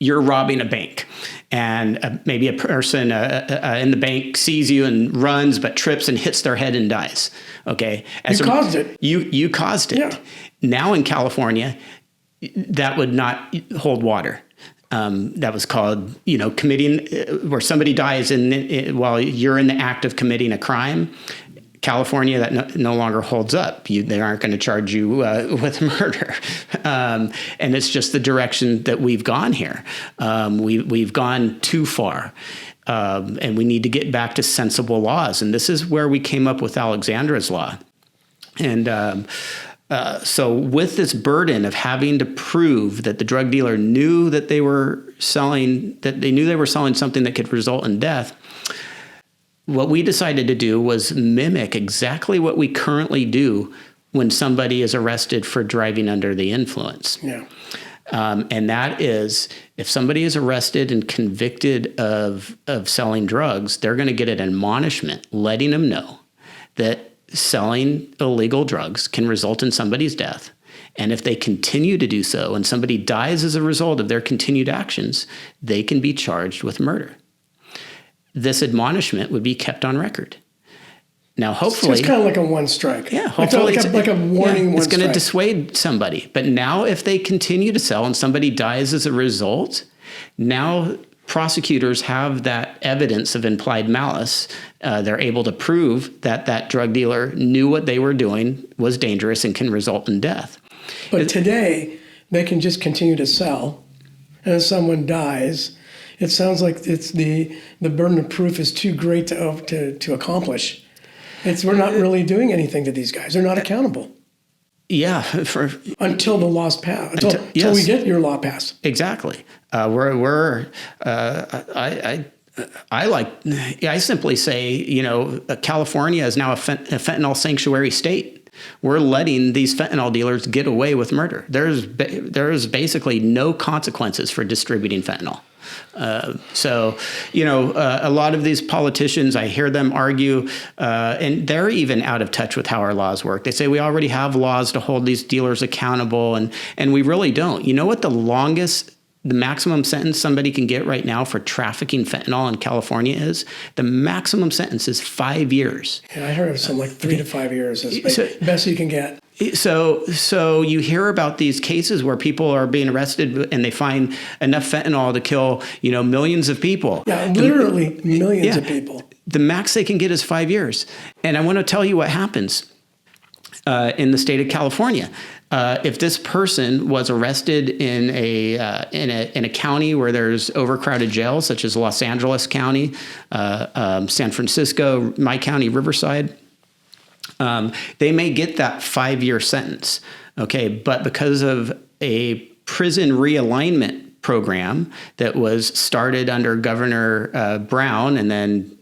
you're robbing a bank and maybe a person in the bank sees you and runs but trips and hits their head and dies. Okay, caused it. You caused it. Yeah. Now in California, that would not hold water. That was called, committing where somebody dies while you're in the act of committing a crime. California, that no longer holds up. They aren't going to charge you with murder. And it's just the direction that we've gone here. We've gone too far. And we need to get back to sensible laws. And this is where we came up with Alexandra's law. And so with this burden of having to prove that the drug dealer knew that they were selling something that could result in death, what we decided to do was mimic exactly what we currently do when somebody is arrested for driving under the influence. Yeah. And that is, if somebody is arrested and convicted of selling drugs, they're going to get an admonishment letting them know that selling illegal drugs can result in somebody's death. And if they continue to do so and somebody dies as a result of their continued actions, they can be charged with murder. This admonishment would be kept on record. Now, hopefully, so it's kind of like a one strike. Yeah, hopefully like a warning. It's going to dissuade somebody. But now, if they continue to sell and somebody dies as a result, now prosecutors have that evidence of implied malice. They're able to prove that that drug dealer knew what they were doing was dangerous and can result in death. But today, they can just continue to sell, and if someone dies, it sounds like it's the burden of proof is too great to accomplish. We're not really doing anything to these guys. They're not accountable. Yeah, until the law's passed. Until we get your law passed. Exactly. I simply say, California is now a fentanyl sanctuary state. We're letting these fentanyl dealers get away with murder. There's basically no consequences for distributing fentanyl. So, a lot of these politicians, I hear them argue, and they're even out of touch with how our laws work. They say we already have laws to hold these dealers accountable, and we really don't. You know what the maximum sentence somebody can get right now for trafficking fentanyl in California is? The maximum sentence is 5 years. Yeah, I heard of something like 3 to 5 years is best you can get. So you hear about these cases where people are being arrested and they find enough fentanyl to kill, millions of people. Yeah, literally millions of people. The max they can get is 5 years. And I want to tell you what happens in the state of California. If this person was arrested in a county where there's overcrowded jails, such as Los Angeles County, San Francisco, my county, Riverside, they may get that 5-year sentence. Okay, but because of a prison realignment program that was started under Governor Brown and then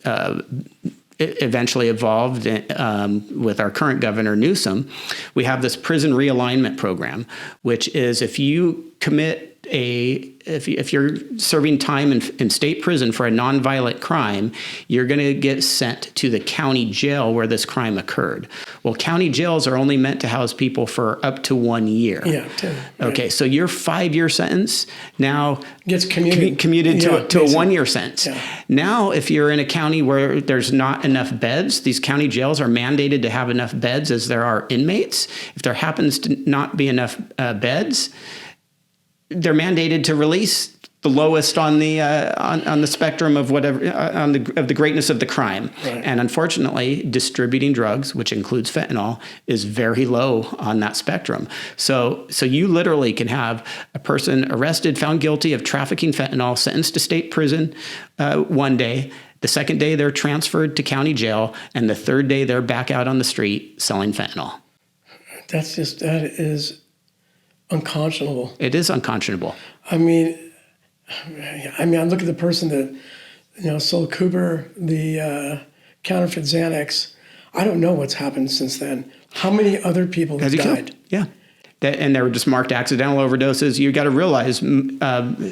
it eventually evolved with our current governor, Newsom, we have this prison realignment program, which is if you commit if you're serving time in state prison for a nonviolent crime, you're going to get sent to the county jail where this crime occurred. Well, county jails are only meant to house people for up to 1 year. Yeah. Okay, so your 5-year sentence now gets commuted to a 1-year sentence. Yeah. Now, if you're in a county where there's not enough beds, these county jails are mandated to have enough beds as there are inmates. If there happens to not be enough beds, they're mandated to release the lowest on the spectrum of whatever of the greatness of the crime. Right. And unfortunately, distributing drugs, which includes fentanyl, is very low on that spectrum. So you literally can have a person arrested, found guilty of trafficking fentanyl, sentenced to state prison one day. The second day, they're transferred to county jail, and the third day, they're back out on the street selling fentanyl. That is unconscionable. It is unconscionable. I mean, I look at the person that, sold Cooper the counterfeit Xanax. I don't know what's happened since then. How many other people have died? Yeah. And they were just marked accidental overdoses. You got to realize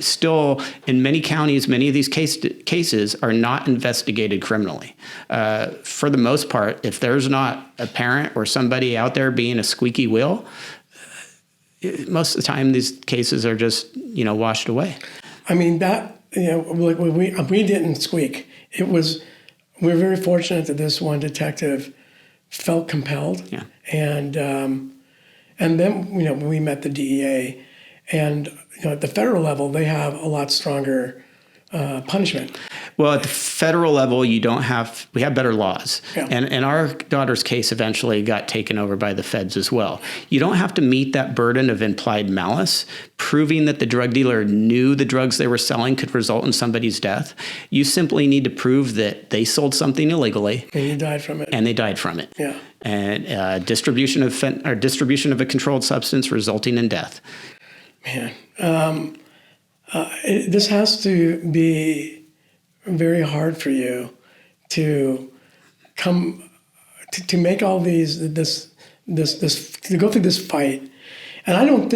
still in many counties, many of these cases are not investigated criminally. For the most part, if there's not a parent or somebody out there being a squeaky wheel, most of the time these cases are just, washed away. I mean, that, like we didn't squeak. We're very fortunate that this one detective felt compelled. Yeah. And then, we met the DEA, and at the federal level, they have a lot stronger punishment. Well, at the federal level, we have better laws. Yeah. And our daughter's case eventually got taken over by the feds as well. You don't have to meet that burden of implied malice, proving that the drug dealer knew the drugs they were selling could result in somebody's death. You simply need to prove that they sold something illegally. And you died from it. And they died from it. Yeah. And distribution of a controlled substance resulting in death. Man, this has to be very hard for you to come to make all this to go through this fight. And I don't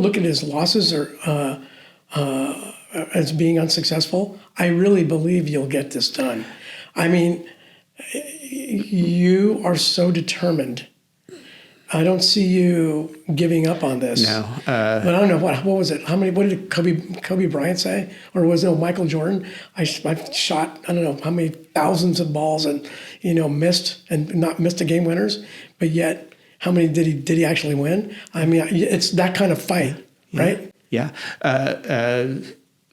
look at his losses or as being unsuccessful. I really believe you'll get this done. I mean, you are so determined. I don't see you giving up on this. No. But I don't know, what was it? What did Kobe Bryant say? Or was it Michael Jordan? I've shot, I don't know how many thousands of balls and, missed and not missed the game winners. But yet, how many did he actually win? I mean, it's that kind of fight, right? Yeah.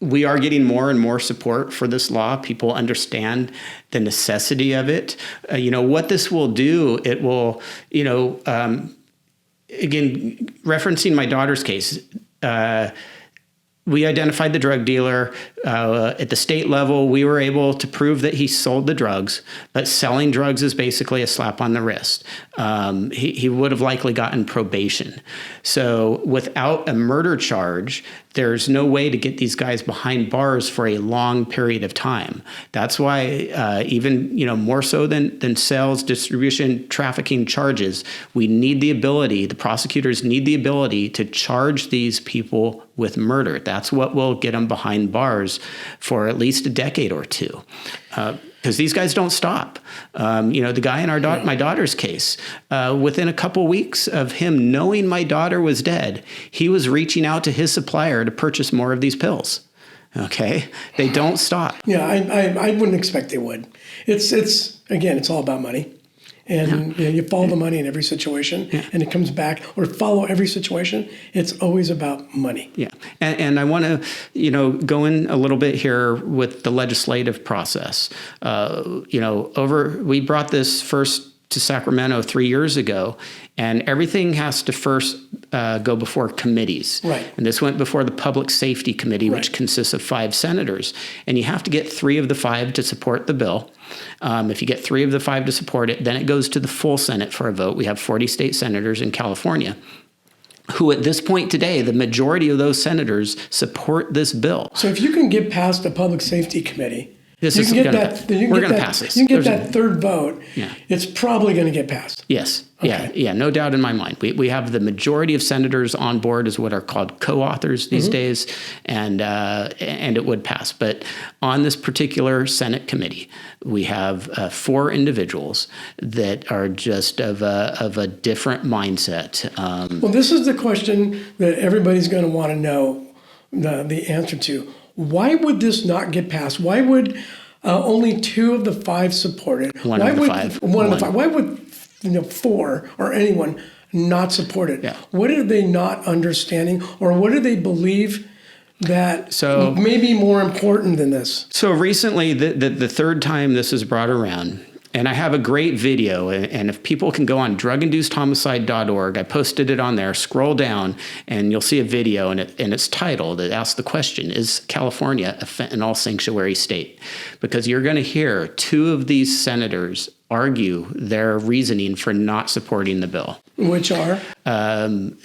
We are getting more and more support for this law. People understand the necessity of it. What this will do, it will, again, referencing my daughter's case, we identified the drug dealer. At the state level, we were able to prove that he sold the drugs, but selling drugs is basically a slap on the wrist. He would have likely gotten probation. So without a murder charge, there's no way to get these guys behind bars for a long period of time. That's why even more so than sales, distribution, trafficking charges, we need the ability, the prosecutors need the ability to charge these people with murder. That's what will get them behind bars for at least a decade or two. Because these guys don't stop. The guy in my daughter's case, within a couple weeks of him knowing my daughter was dead, he was reaching out to his supplier to purchase more of these pills. Okay, they don't stop. Yeah, I wouldn't expect they would. It's all about money. And you follow the money in every situation, and it comes back, or follow every situation. It's always about money. Yeah, and I want to, go in a little bit here with the legislative process. We brought this first to Sacramento 3 years ago, and everything has to first go before committees. Right. And this went before the Public Safety Committee, which consists of 5 senators. And you have to get 3 of the 5 to support the bill. If you get 3 of the 5 to support it, then it goes to the full Senate for a vote. We have 40 state senators in California who at this point today, the majority of those senators support this bill. So if you can get past the Public Safety Committee, we're going to pass this. You can get that third vote. Yeah. It's probably going to get passed. Yes. Okay. Yeah, no doubt in my mind. We have the majority of senators on board as what are called co-authors these days, and it would pass. But on this particular Senate committee, we have 4 individuals that are just of a different mindset. Well, this is the question that everybody's going to want to know the answer to. Why would this not get passed? Why would only 2 of the 5 support it? One of the 5. Why would 4 or anyone not support it? Yeah. What are they not understanding, or what do they believe that may be more important than this? So recently, the third time this is brought around, and I have a great video, and if people can go on drug-inducedhomicide.org, I posted it on there, scroll down, and you'll see a video, and it's titled, it asks the question, is California a fentanyl sanctuary state? Because you're going to hear 2 of these senators argue their reasoning for not supporting the bill. Which are?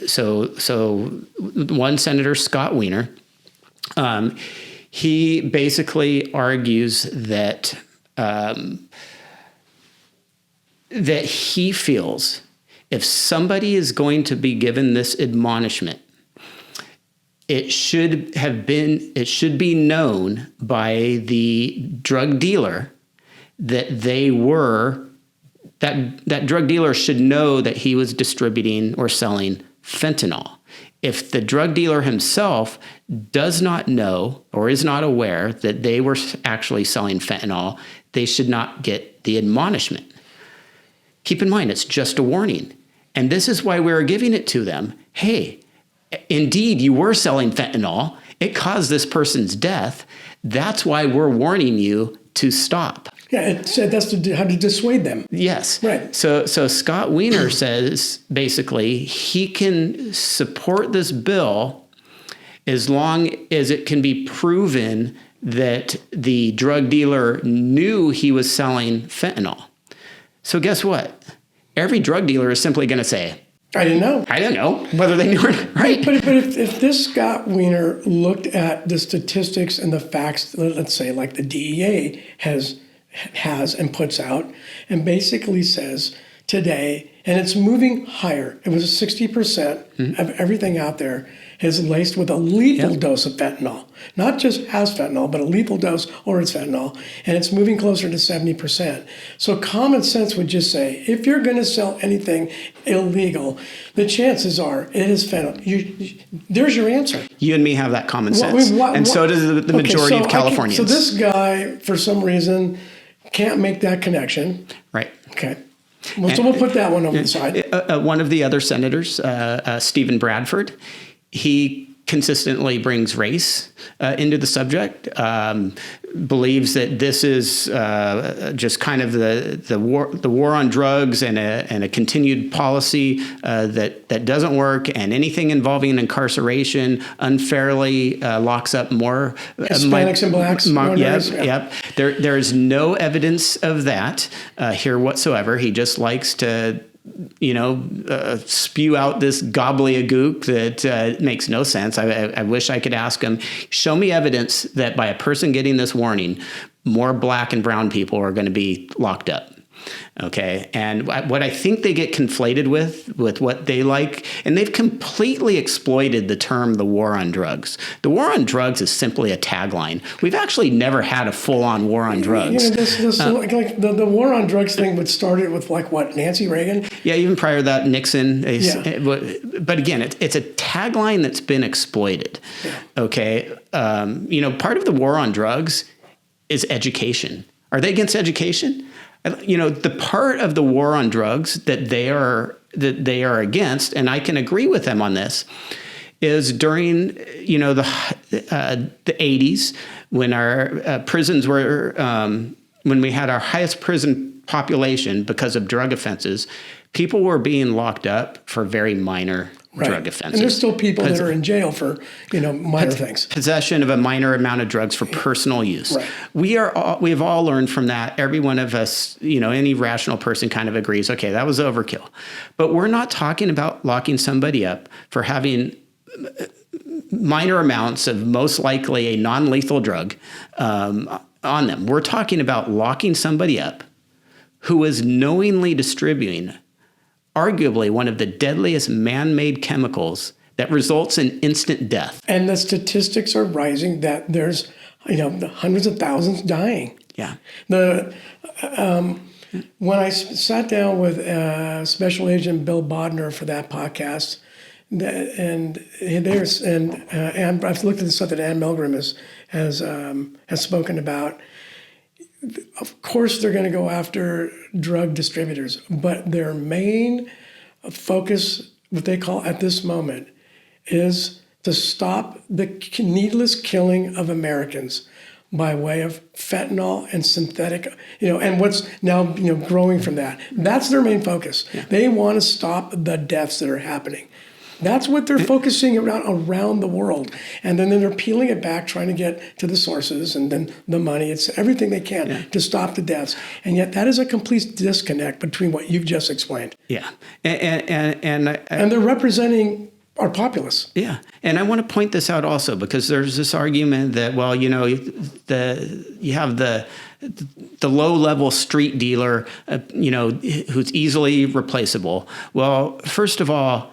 So one senator, Scott Wiener, he basically argues that that he feels if somebody is going to be given this admonishment, it should be known by the drug dealer that that drug dealer should know that he was distributing or selling fentanyl. If the drug dealer himself does not know or is not aware that they were actually selling fentanyl, they should not get the admonishment. Keep in mind, it's just a warning. And this is why we're giving it to them. Hey, indeed, you were selling fentanyl. It caused this person's death. That's why we're warning you to stop. Yeah, that's how to dissuade them. Yes. Right. So Scott Wiener says, basically, he can support this bill as long as it can be proven that the drug dealer knew he was selling fentanyl. So guess what? Every drug dealer is simply going to say, I didn't know whether they knew or not. Right. But if this Scott Wiener looked at the statistics and the facts, let's say like the DEA has and puts out, and basically says today, and it's moving higher. It was 60% of everything out there is laced with a lethal dose of fentanyl. Not just has fentanyl, but a lethal dose or it's fentanyl. And it's moving closer to 70%. So common sense would just say, if you're going to sell anything illegal, the chances are it is fentanyl. There's your answer. You and me have that common sense. So does the majority of Californians. So this guy, for some reason, can't make that connection. Right. Okay. Well, so we'll put that one over the side. One of the other senators, Stephen Bradford, he consistently brings race into the subject. believes that this is just kind of the war on drugs and a continued policy that doesn't work, and anything involving incarceration unfairly locks up more Hispanics and blacks. Yep. There's no evidence of that here whatsoever. He just likes to spew out this gobbledygook that makes no sense. I wish I could ask him, show me evidence that by a person getting this warning, more black and brown people are going to be locked up. Okay. And what I think they get conflated with what they like, and they've completely exploited the term the war on drugs. The war on drugs is simply a tagline. We've actually never had a full-on war on drugs. The war on drugs thing would started with Nancy Reagan? Yeah, even prior to that, Nixon. But again, it's a tagline that's been exploited. Yeah. Okay. Part of the war on drugs is education. Are they against education? The part of the war on drugs that they are against, and I can agree with them on this, is during the 80s when our prisons were when we had our highest prison population because of drug offenses. People were being locked up for very minor drug offenses. And there's still people that are in jail for, minor things. Possession of a minor amount of drugs for personal use. Right. We've all learned from that. Every one of us, any rational person kind of agrees, okay, that was overkill. But we're not talking about locking somebody up for having minor amounts of most likely a non-lethal drug on them. We're talking about locking somebody up who is knowingly distributing arguably one of the deadliest man-made chemicals that results in instant death. And the statistics are rising that there's, hundreds of thousands dying. Yeah. When I sat down with Special Agent Bill Bodner for that podcast, and I've looked at the stuff that Ann Milgram has spoken about. Of course, they're going to go after drug distributors, but their main focus, what they call at this moment, is to stop the needless killing of Americans by way of fentanyl and synthetic, and what's now, growing from that. That's their main focus. Yeah. They want to stop the deaths that are happening. That's what they're focusing around the world. And then they're peeling it back, trying to get to the sources and then the money. It's everything they can to stop the deaths. And yet that is a complete disconnect between what you've just explained. Yeah. And they're representing our populace. Yeah. And I want to point this out also because there's this argument that, you have the low-level street dealer, who's easily replaceable. Well, first of all,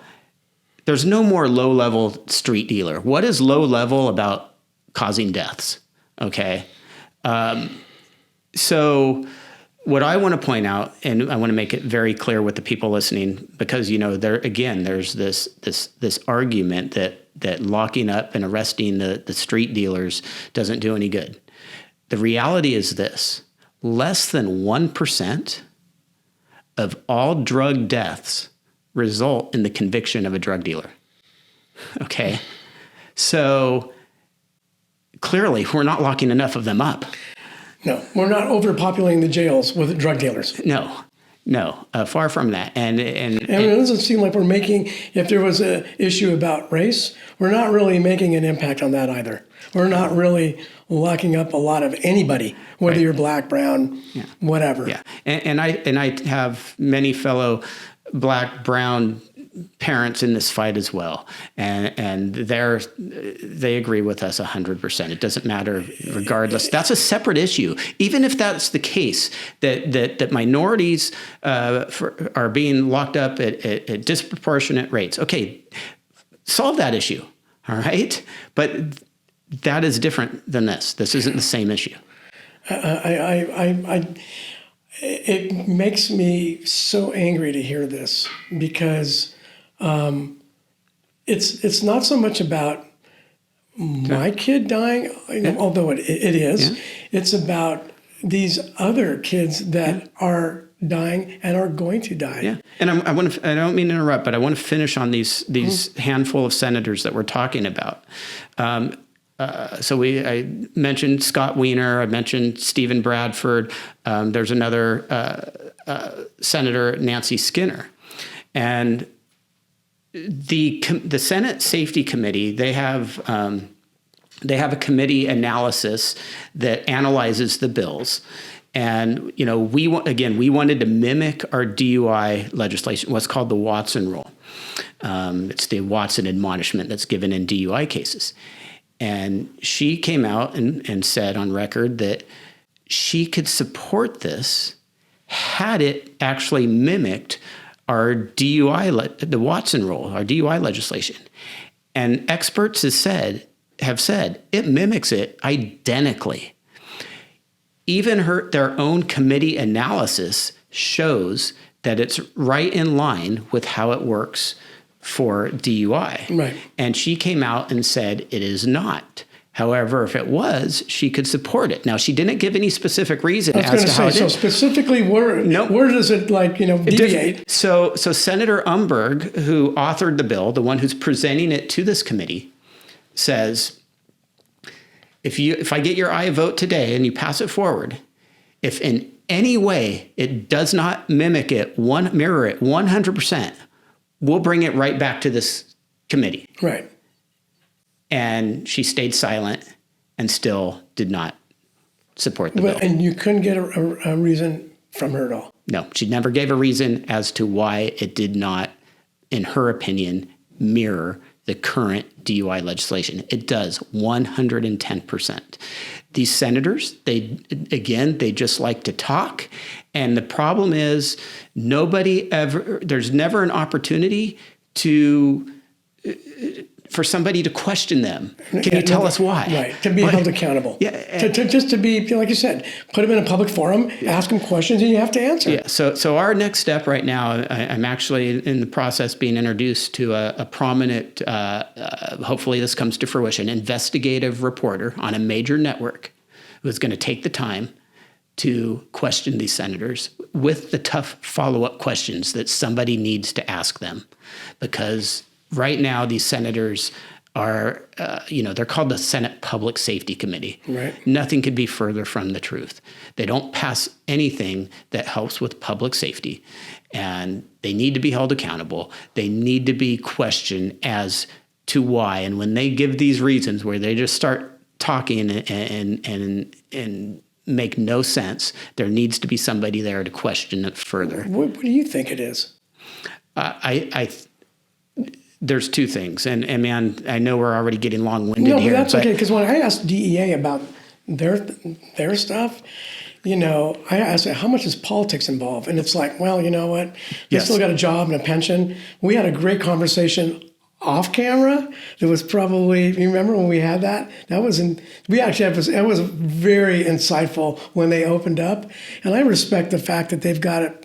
there's no more low-level street dealer. What is low-level about causing deaths? Okay. So what I want to point out, and I want to make it very clear with the people listening, because, there's this argument that locking up and arresting the street dealers doesn't do any good. The reality is this: less than 1% of all drug deaths result in the conviction of a drug dealer. Okay. So clearly we're not locking enough of them up. No, we're not overpopulating the jails with drug dealers. No, far from that. And it doesn't seem like we're making, if there was an issue about race, we're not really making an impact on that either. We're not really locking up a lot of anybody, whether you're black, brown, whatever. Yeah, and I have many fellow black, brown parents in this fight as well, and they agree with us 100%. It doesn't matter, regardless. That's a separate issue. Even if that's the case, that minorities are being locked up at disproportionate rates. Okay, solve that issue. All right, but that is different than this. This isn't the same issue. It makes me so angry to hear this because it's not so much about my kid dying, although it is. Yeah. It's about these other kids that are dying and are going to die. Yeah, and I don't mean to interrupt, but I want to finish on these handful of senators that we're talking about. I mentioned Scott Wiener. I mentioned Stephen Bradford. There's another Senator, Nancy Skinner, and the Senate Safety Committee. They have a committee analysis that analyzes the bills. And, we wanted to mimic our DUI legislation, what's called the Watson Rule. It's the Watson admonishment that's given in DUI cases. And she came out and said on record that she could support this had it actually mimicked our the Watson Rule, our DUI legislation. And experts have said it mimics it identically. Even their own committee analysis shows that it's right in line with how it works for DUI. Right. And she came out and said it is not. However, if it was, she could support it. Now, she didn't give any specific reason as to how it is. So specifically, where does it deviate? So Senator Umberg, who authored the bill, the one who's presenting it to this committee, says, if I get your aye vote today and you pass it forward, if in any way it does not mirror it 100%, we'll bring it right back to this committee. Right. And she stayed silent and still did not support the bill. And you couldn't get a reason from her at all? No, she never gave a reason as to why it did not, in her opinion, mirror the current DUI legislation. It does 110%. These senators, they just like to talk. And the problem is there's never an opportunity for somebody to question them. Can you tell us why? Right, to be held accountable. Yeah. Just to be, like you said, put them in a public forum, ask them questions, and you have to answer. Yeah, so our next step right now, I'm actually in the process being introduced to a prominent, hopefully this comes to fruition, investigative reporter on a major network who's going to take the time to question these senators with the tough follow-up questions that somebody needs to ask them. Because right now, these senators are, they're called the Senate Public Safety Committee. Right. Nothing could be further from the truth. They don't pass anything that helps with public safety, and they need to be held accountable. They need to be questioned as to why. And when they give these reasons where they just start talking and make no sense, there needs to be somebody there to question it further. What do you think it is? There's two things, and man, I know we're already getting long-winded here. No, but that's okay, because when I asked DEA about their stuff, I asked how much is politics involved, and it's like, well, you know what, they still got a job and a pension. We had a great conversation off camera. It was probably, you remember when we had that? It was very insightful when they opened up, and I respect the fact that they've got it.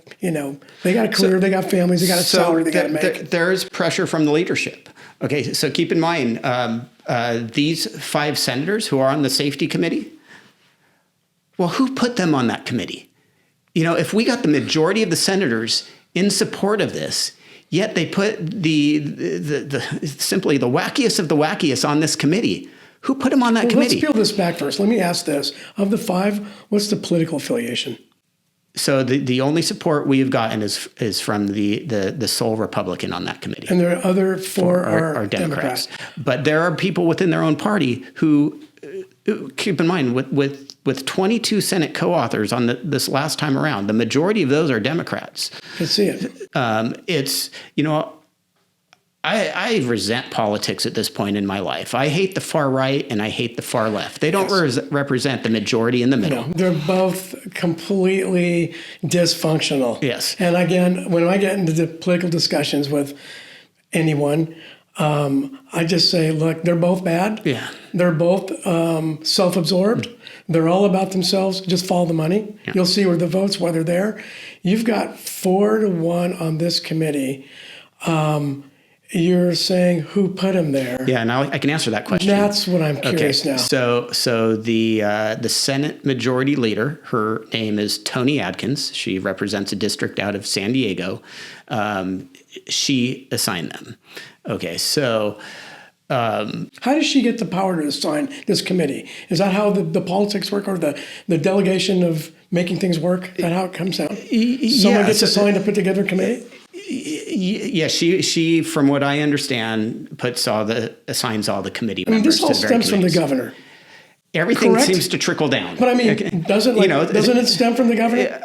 They got a career, they got families, they got a salary they got to make. There is pressure from the leadership. Okay, so keep in mind, these 5 senators who are on the safety committee, well, who put them on that committee? If we got the majority of the senators in support of this, yet they put simply the wackiest of the wackiest on this committee, who put them on that committee? Let's peel this back first. Let me ask this. Of the 5, what's the political affiliation? So the only support we've gotten is from the sole Republican on that committee. And there are other 4 are Democrats. But there are people within their own party who keep in mind, with 22 Senate co-authors on this last time around, the majority of those are Democrats. I see it. It's, I resent politics at this point in my life. I hate the far right and I hate the far left. They don't represent the majority in the middle. No, they're both completely dysfunctional. Yes. And again, when I get into the political discussions with anyone, I just say, look, they're both bad. Yeah. They're both self-absorbed. They're all about themselves. Just follow the money. Yeah. You'll see where the votes, whether they're. You've got 4-1 on this committee. You're saying who put him there? Yeah, now I can answer that question. That's what I'm curious now. So the Senate Majority Leader, her name is Toni Adkins. She represents a district out of San Diego. She assigned them. Okay, so How does she get the power to assign this committee? Is that how the politics work, or the delegation of making things work? Is that how it comes down? Someone gets assigned to put together a committee? Yeah, she, from what I understand, assigns all the committee members. This all stems from the governor. Everything Correct? seems to trickle down. But I mean, doesn't it stem from the governor?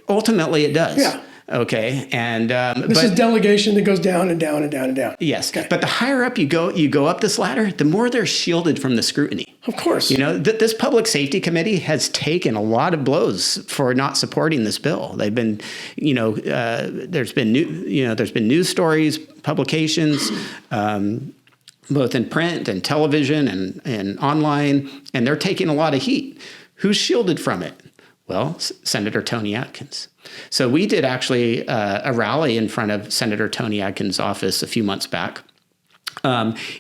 Ultimately it does. Yeah. Okay, and this is delegation that goes down and down and down and down. Yes, okay. But the higher up you go up this ladder, the more they're shielded from the scrutiny. Of course, this public safety committee has taken a lot of blows for not supporting this bill. They've been, there's been news stories, publications, both in print and television and online, and they're taking a lot of heat. Who's shielded from it? Well, Senator Tony Atkins. So we did actually a rally in front of Senator Tony Atkins' office a few months back.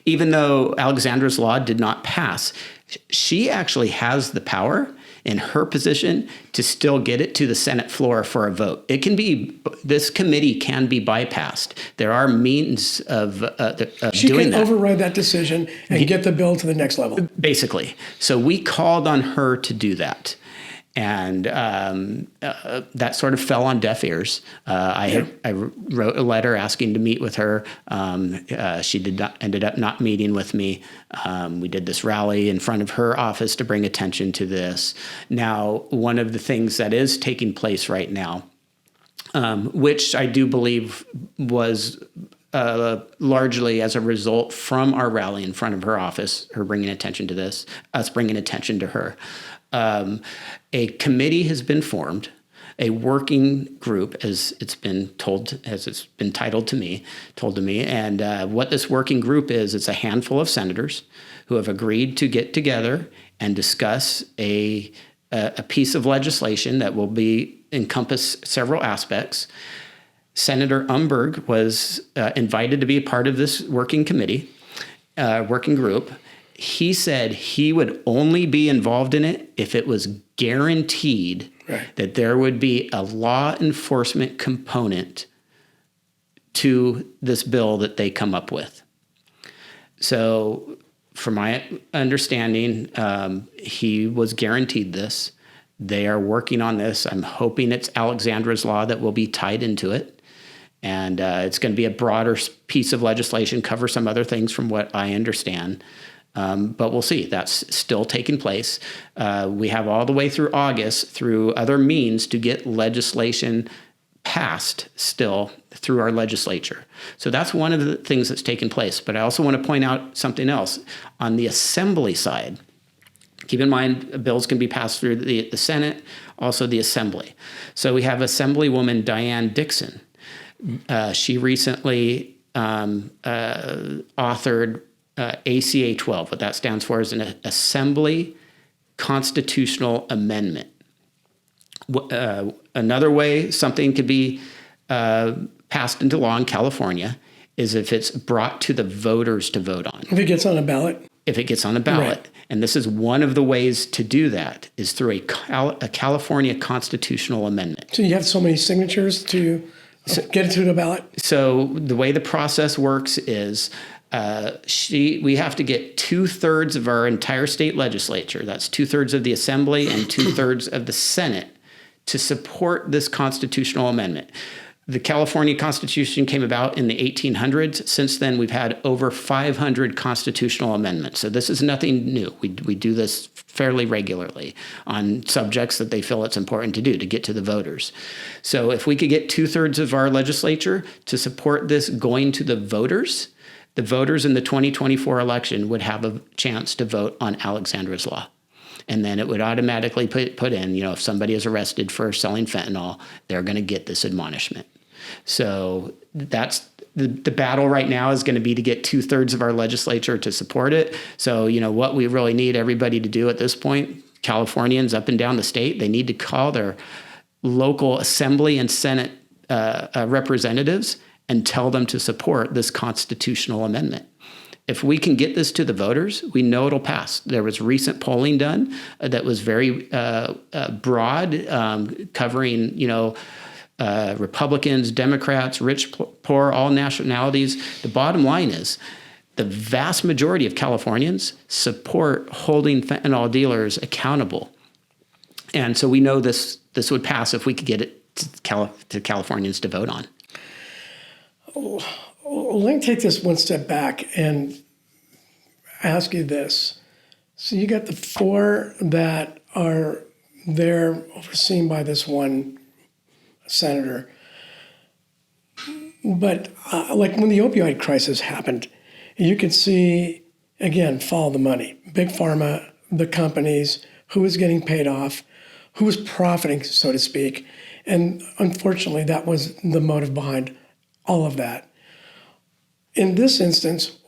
Even though Alexandra's law did not pass, she actually has the power in her position to still get it to the Senate floor for a vote. This committee can be bypassed. There are means of doing that. She can override that decision and get the bill to the next level. Basically. So we called on her to do that. And that sort of fell on deaf ears. I wrote a letter asking to meet with her. She ended up not meeting with me. We did this rally in front of her office to bring attention to this. Now, one of the things that is taking place right now, which I do believe was largely as a result from our rally in front of her office, her bringing attention to this, us bringing attention to her. A committee has been formed, a working group, as it's been titled to me, and what this working group is, it's a handful of senators who have agreed to get together and discuss a piece of legislation that will encompass several aspects. Senator Umberg was invited to be a part of this working group. He said he would only be involved in it if it was guaranteed that there would be a law enforcement component to this bill that they come up with. So from my understanding, he was guaranteed this. They are working on this. I'm hoping it's Alexandra's law that will be tied into it. And it's going to be a broader piece of legislation, cover some other things from what I understand. But we'll see. That's still taking place. We have all the way through August through other means to get legislation passed still through our legislature. So that's one of the things that's taken place. But I also want to point out something else. On the assembly side, keep in mind, bills can be passed through the Senate, also the Assembly. So we have Assemblywoman Diane Dixon. She recently authored ACA 12. What that stands for is an Assembly Constitutional Amendment. Another way something could be passed into law in California is if it's brought to the voters to vote on. If it gets on a ballot. If it gets on a ballot. Right. And this is one of the ways to do that is through a California constitutional amendment. So you have so many signatures to get it to the ballot? So the way the process works is we have to get 2/3 of our entire state legislature, that's 2/3 of the Assembly and 2/3 of the Senate, to support this constitutional amendment. The California Constitution came about in the 1800s. Since then, we've had over 500 constitutional amendments. So this is nothing new. We do this fairly regularly on subjects that they feel it's important to do to get to the voters. So if we could get 2/3 of our legislature to support this going to the voters in the 2024 election would have a chance to vote on Alexandra's law. And then it would automatically put in, if somebody is arrested for selling fentanyl, they're going to get this admonishment. So that's the battle right now is going to be to get 2/3 of our legislature to support it. So, what we really need everybody to do at this point, Californians up and down the state, they need to call their local Assembly and Senate representatives and tell them to support this constitutional amendment. If we can get this to the voters, we know it'll pass. There was recent polling done that was very broad, covering, Republicans, Democrats, rich, poor, all nationalities. The bottom line is the vast majority of Californians support holding fentanyl dealers accountable. And so we know this would pass if we could get it to Californians to vote on. Well, let me take this one step back and ask you this. So you got the 4 that are there overseen by this one senator. But like when the opioid crisis happened, you could see, again, follow the money. Big pharma, the companies, who was getting paid off, who was profiting, so to speak. And unfortunately, that was the motive behind all of that. In this instance,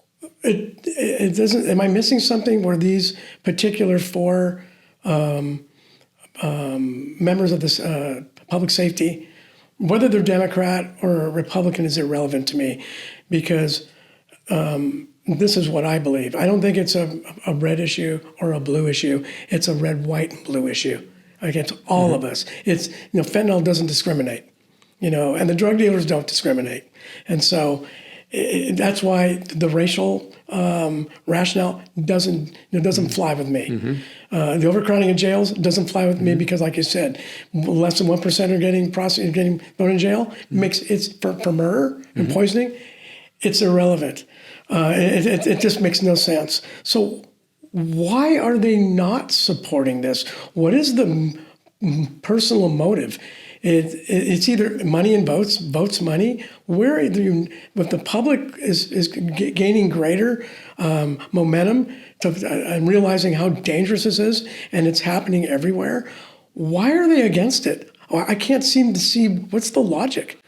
it doesn't. Am I missing something where these particular 4 members of this public safety, whether they're Democrat or Republican, is irrelevant to me, because this is what I believe. I don't think it's a red issue or a blue issue. It's a red, white, and blue issue against all of us. It's, fentanyl doesn't discriminate, and the drug dealers don't discriminate. And so that's why the racial rationale doesn't fly with me. The overcrowding in jails doesn't fly with me because, like you said, less than 1% are getting thrown in jail. It's for murder and poisoning. It's irrelevant. It just makes no sense. So why are they not supporting this? What is the personal motive? It's either money and votes money. If the public is gaining greater momentum and realizing how dangerous this is, and it's happening everywhere, why are they against it? I can't seem to see what's the logic.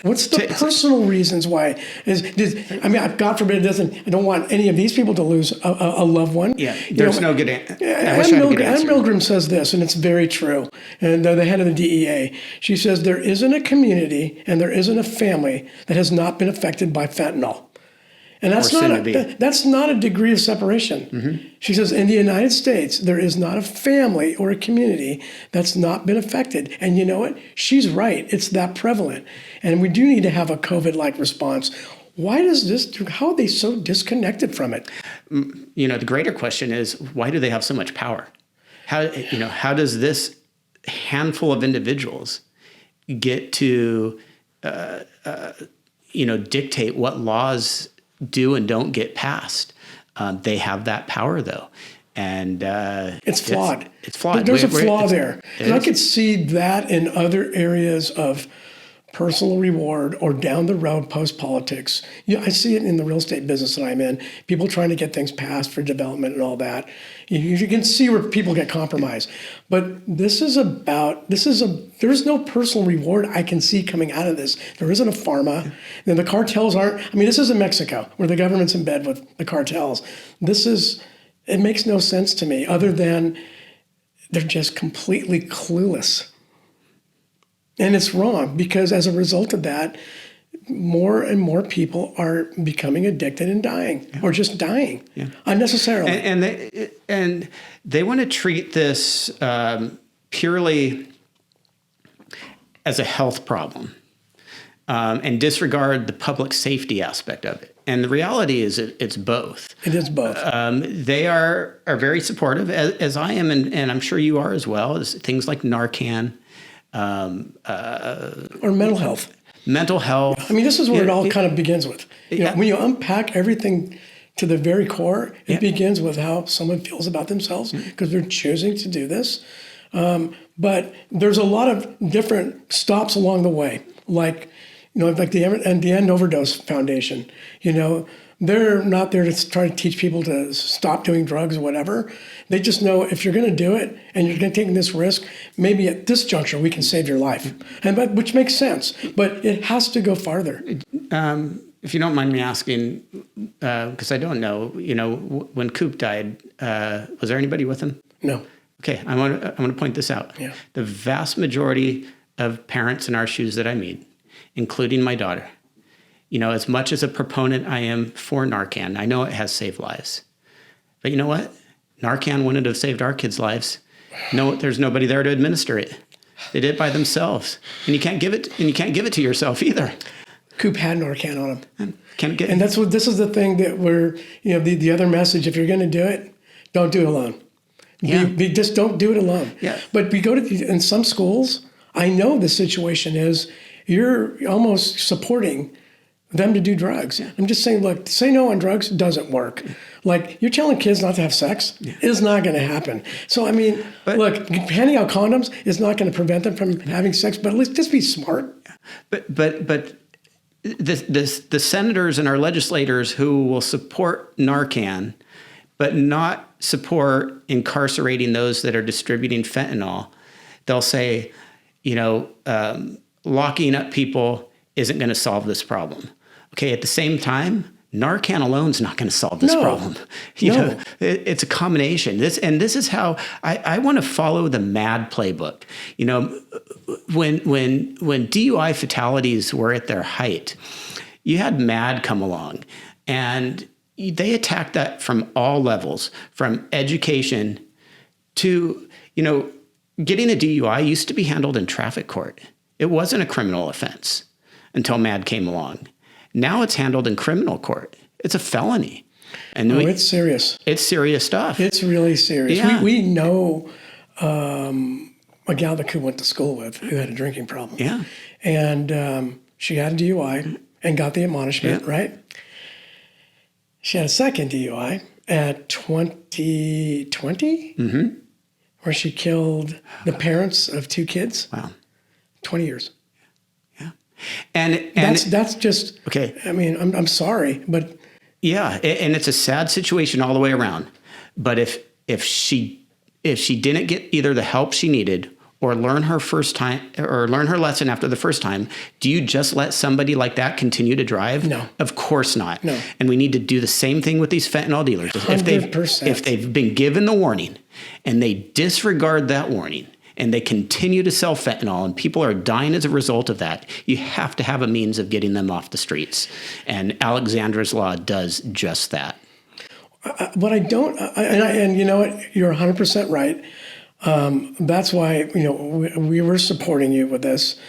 What's the personal reasons why? God forbid I don't want any of these people to lose a loved one. Yeah, there's no good answer. Ann Milgram says this, and it's very true. And the head of the DEA, she says there isn't a community and there isn't a family that has not been affected by fentanyl. And that's not a degree of separation. She says, in the United States, there is not a family or a community that's not been affected. And you know what? She's right. It's that prevalent. And we do need to have a COVID-like response. How are they so disconnected from it? The greater question is, why do they have so much power? How does this handful of individuals get to, dictate what laws do and don't get passed? They have that power, though, and it's flawed. It's flawed. There's a flaw there, and I could see that in other areas of personal reward or down the road post politics. I see it in the real estate business that I'm in. People trying to get things passed for development and all that. You can see where people get compromised. But there's no personal reward I can see coming out of this. There isn't a pharma. And the cartels aren't. This isn't Mexico where the government's in bed with the cartels. It makes no sense to me other than they're just completely clueless. And it's wrong because as a result of that, more and more people are becoming addicted and dying, or just dying unnecessarily. And they want to treat this purely as a health problem and disregard the public safety aspect of it. And the reality is it's both. It is both. They are very supportive, as I am, and I'm sure you are as well, as things like Narcan. Or mental health. Mental health. This is where it all kind of begins with. When you unpack everything to the very core, it begins with how someone feels about themselves because they're choosing to do this. But there's a lot of different stops along the way, like the End Overdose Foundation. They're not there to try to teach people to stop doing drugs or whatever. They just know if you're going to do it and you're going to take this risk, maybe at this juncture we can save your life, which makes sense. But it has to go farther. If you don't mind me asking, because I don't know, when Coop died, was there anybody with him? No. Okay, I want to point this out. Yeah. The vast majority of parents in our shoes that I meet, including my daughter, as much as a proponent I am for Narcan, I know it has saved lives. But you know what? Narcan wouldn't have saved our kids' lives. No, there's nobody there to administer it. They did it by themselves, and you can't give it to yourself either. Coop had Narcan on him. And this is the thing that the other message, if you're going to do it, don't do it alone. Yeah. Just don't do it alone. Yeah. But we go in some schools, I know the situation is you're almost supporting them to do drugs. Yeah. I'm just saying, look, say no on drugs doesn't work. Like, you're telling kids not to have sex is not going to happen. So, I mean, look, handing out condoms is not going to prevent them from having sex, but at least just be smart. But the senators and our legislators who will support Narcan, but not support incarcerating those that are distributing fentanyl, they'll say, locking up people isn't going to solve this problem. Okay, at the same time, Narcan alone is not going to solve this problem. It's a combination. This is how I want to follow the MAD playbook. When DUI fatalities were at their height, you had MAD come along, and they attacked that from all levels, from education to, getting a DUI used to be handled in traffic court. It wasn't a criminal offense until MAD came along. Now it's handled in criminal court. It's a felony. And it's serious. It's serious stuff. It's really serious. Yeah. We know a gal that Coop went to school with who had a drinking problem. Yeah. And she had a DUI and got the admonishment, right? She had a second DUI at 2020, where she killed the parents of 2 kids. Wow. 20 years. Yeah. And that's just, okay. I mean, I'm sorry, but. Yeah. And it's a sad situation all the way around. But if she didn't get either the help she needed or learn her lesson after the first time, do you just let somebody like that continue to drive? No. Of course not. No. And we need to do the same thing with these fentanyl dealers. 100%. If they've been given the warning and they disregard that warning and they continue to sell fentanyl and people are dying as a result of that, you have to have a means of getting them off the streets. And Alexandra's law does just that. What I don't, and you know what, you're 100% right. That's why, we were supporting you with this.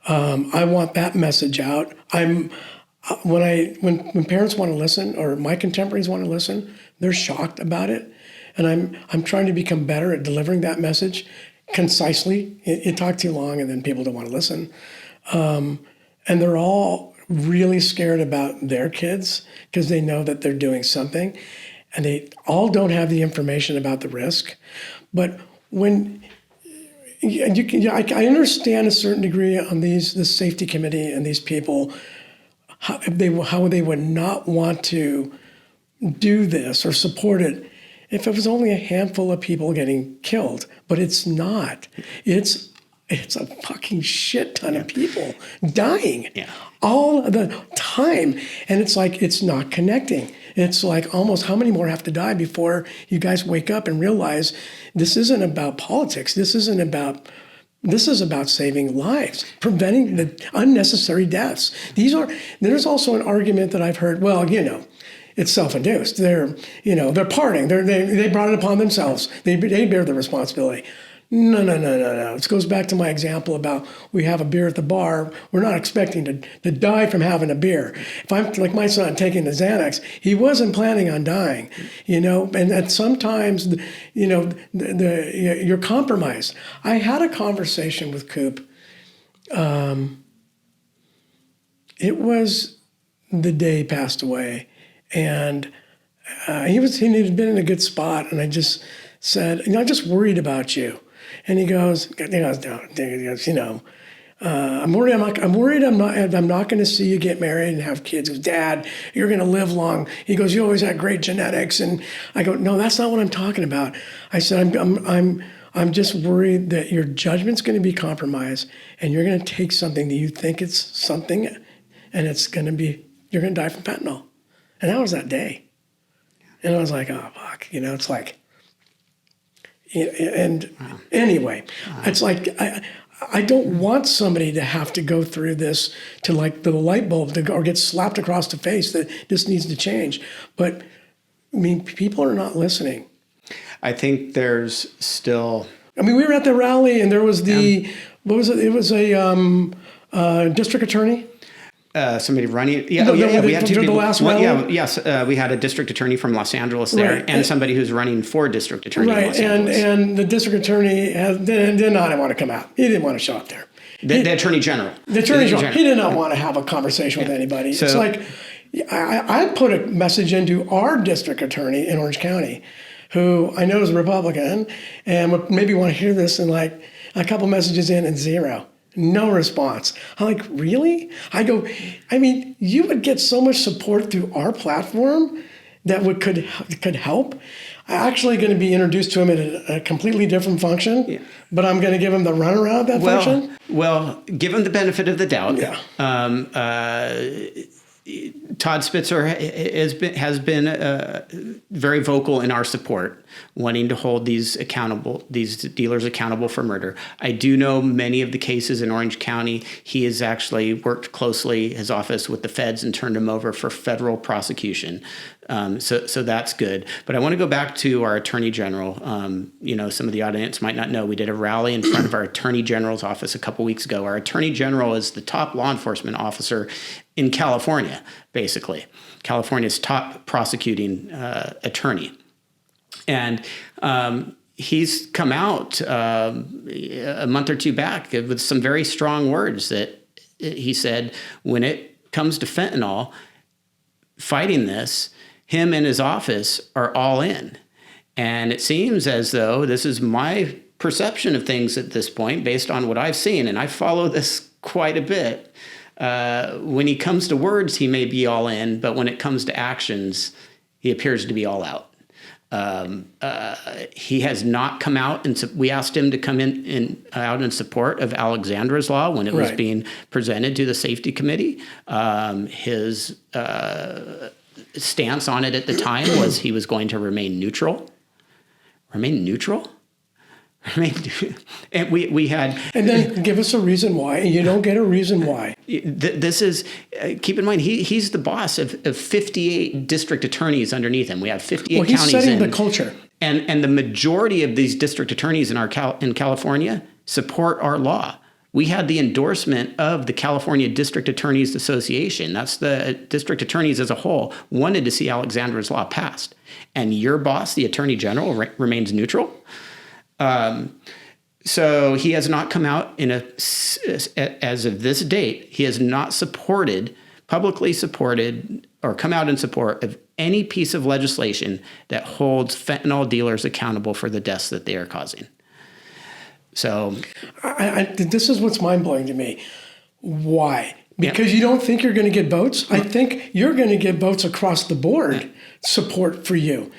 I want that message out. When parents want to listen, or my contemporaries want to listen, they're shocked about it. And I'm trying to become better at delivering that message concisely. You talk too long and then people don't want to listen. And they're all really scared about their kids because they know that they're doing something. And they all don't have the information about the risk. But when I understand a certain degree on this safety committee and these people, how they would not want to do this or support it if it was only a handful of people getting killed. But it's not. It's a fucking shit ton of people dying all the time. And it's like, it's not connecting. It's like almost how many more have to die before you guys wake up and realize this isn't about politics. This is about saving lives, preventing the unnecessary deaths. There's also an argument that I've heard, it's self-induced. They're partying. They brought it upon themselves. They bear the responsibility. No. It goes back to my example about we have a beer at the bar. We're not expecting to die from having a beer. If I'm like my son taking the Xanax, he wasn't planning on dying, and sometimes, you're compromised. I had a conversation with Coop. It was the day he passed away, and he had been in a good spot, and I just said, I'm just worried about you. And he goes, I'm worried I'm not going to see you get married and have kids. He goes, Dad, you're going to live long. He goes, you always had great genetics. And I go, no, that's not what I'm talking about. I said, I'm just worried that your judgment's going to be compromised and you're going to take something that you think it's something and you're going to die from fentanyl. And that was that day. And I was like, oh, fuck. It's like, and anyway, it's like, I don't want somebody to have to go through this to like the light bulb or get slapped across the face that this needs to change. But people are not listening. I think there's still. We were at the rally and there was the what was it? It was a district attorney. Somebody running. Yeah, No, we had two the people. last One, round? yes, we had a district attorney from Los Angeles there, Right. and somebody who's running for district attorney in Los Angeles. And the district attorney did not want to come out. He didn't want to show up there. The attorney general. The attorney general. He did not want to have a conversation with anybody. So, it's like I put a message into our district attorney in Orange County, who I know is a Republican, and would maybe want to hear this, and like a couple messages in and zero. No response. I'm like, really? I go, I mean, you would get so much support through our platform that could help. I'm actually going to be introduced to him at a completely different function, but I'm going to give him the runaround of that function. Well, give him the benefit of the doubt. Yeah. Todd Spitzer has been very vocal in our support, wanting to hold these dealers accountable for murder. I do know many of the cases in Orange County. He has actually worked closely, his office, with the feds and turned them over for federal prosecution. So that's good. But I want to go back to our attorney general. Some of the audience might not know, we did a rally in front of our attorney general's office a couple weeks ago. Our attorney general is the top law enforcement officer in California, basically. California's top prosecuting attorney. And he's come out a month or two back with some very strong words that he said, when it comes to fentanyl, fighting this, him and his office are all in. And it seems as though, this is my perception of things at this point, based on what I've seen, and I follow this quite a bit. When he comes to words, he may be all in, but when it comes to actions, he appears to be all out. He has not come out, and we asked him to come out in support of Alexandra's law when it was being presented to the safety committee. His stance on it at the time was he was going to remain neutral. Remain neutral? And we had... And then give us a reason why, and you don't get a reason why. This is, keep in mind, he's the boss of 58 district attorneys underneath him. We have 58 counties. He's setting the culture. And the majority of these district attorneys in California support our law. We had the endorsement of the California District Attorneys Association. That's the district attorneys as a whole wanted to see Alexandra's law passed. And your boss, the attorney general, remains neutral. So he has not come out as of this date, he has not publicly supported or come out in support of any piece of legislation that holds fentanyl dealers accountable for the deaths that they are causing. So this is what's mind-blowing to me. Why? Because you don't think you're going to get votes? I think you're going to get votes across the board support for you.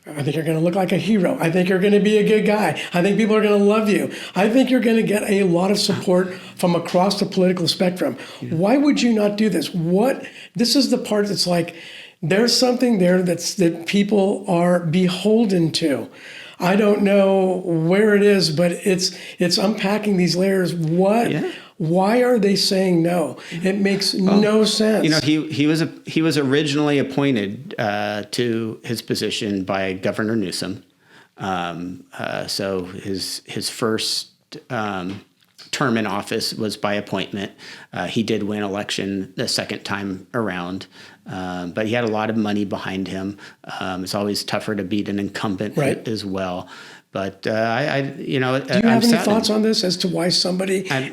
I think you're going to look like a hero. I think you're going to be a good guy. I think people are going to love you. I think you're going to get a lot of support from across the political spectrum. Why would you not do this? This is the part that's like, there's something there that people are beholden to. I don't know where it is, but it's unpacking these layers. Why are they saying no? It makes no sense. He was originally appointed to his position by Governor Newsom. So his first term in office was by appointment. He did win election the second time around, but he had a lot of money behind him. It's always tougher to beat an incumbent as well. But do you have any thoughts on this as to why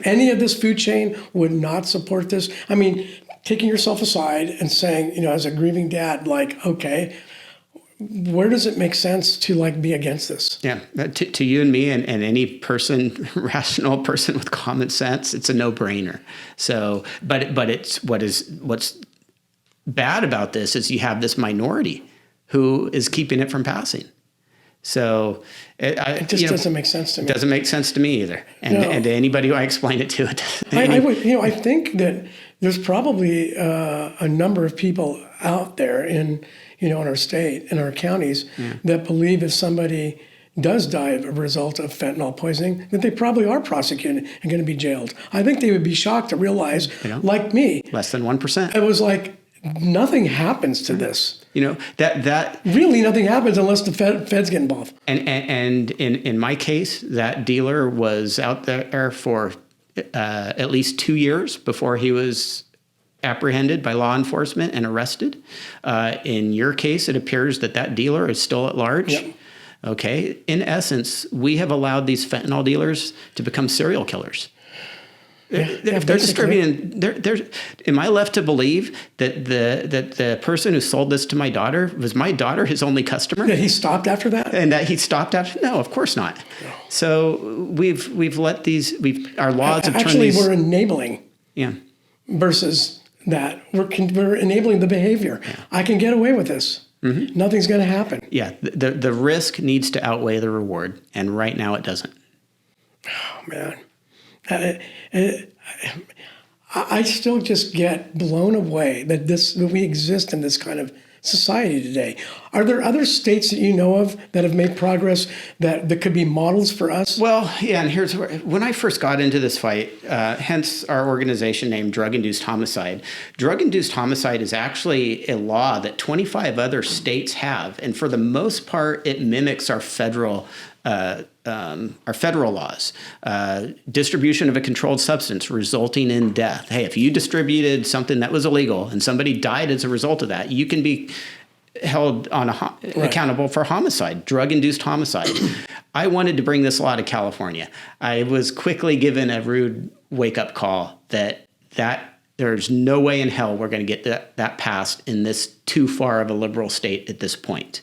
any of this food chain would not support this? I mean, taking yourself aside and saying, as a grieving dad, like, okay, where does it make sense to be against this? Yeah, to you and me and any person, rational person with common sense, it's a no-brainer. So, but what's bad about this is you have this minority who is keeping it from passing. So it just doesn't make sense to me. It doesn't make sense to me either. And to anybody who I explain it to, I think that there's probably a number of people out there in our state, in our counties, that believe if somebody does die as a result of fentanyl poisoning, that they probably are prosecuted and going to be jailed. I think they would be shocked to realize, like me, less than 1%. It was like, nothing happens to this. You know, that Really, nothing happens unless the feds get involved. and in my case, that dealer was out there for at least 2 years before he was apprehended by law enforcement and arrested. In your case, it appears that dealer is still at large. Yep. Okay. In essence, we have allowed these fentanyl dealers to become serial killers. If they're distributing, am I left to believe that the person who sold this to my daughter was my daughter, his only customer? That he stopped after that? And that he stopped after? No, of course not. No. So we've let our laws have turned Actually, these. we're enabling. Yeah. Versus that we're enabling the behavior. Yeah. I can get away with this. Mm-hmm. Nothing's going to happen. Yeah. The risk needs to outweigh the reward, and right now it doesn't. Oh man. I still just get blown away that we exist in this kind of society today. Are there other states that you know of that have made progress that could be models for us? Well, yeah, and here's where, when I first got into this fight, hence our organization named Drug-Induced Homicide. Drug-Induced Homicide is actually a law that 25 other states have, and for the most part, it mimics our federal laws. Distribution of a controlled substance resulting in death. Hey, if you distributed something that was illegal and somebody died as a result of that, you can be held accountable for homicide, drug-induced homicide. I wanted to bring this law to California. I was quickly given a rude wake-up call that there's no way in hell we're going to get that passed in this too far of a liberal state at this point.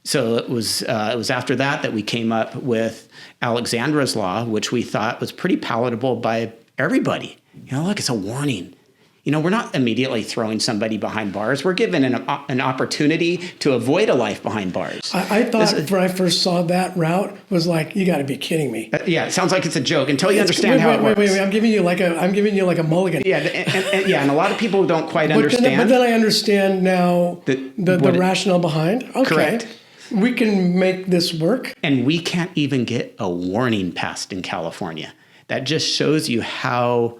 So it was after that we came up with Alexandra's law, which we thought was pretty palatable by everybody. You know, look, it's a warning. You know, we're not immediately throwing somebody behind bars. We're given an opportunity to avoid a life behind bars. I thought when I first saw that route was like, you got to be kidding me. Yeah, it sounds like it's a joke until you understand how it works. Wait, I'm giving you like a mulligan. Yeah, and a lot of people don't quite understand. But then I understand now the rationale behind. Okay. Correct. We can make this work. And we can't even get a warning passed in California. That just shows you how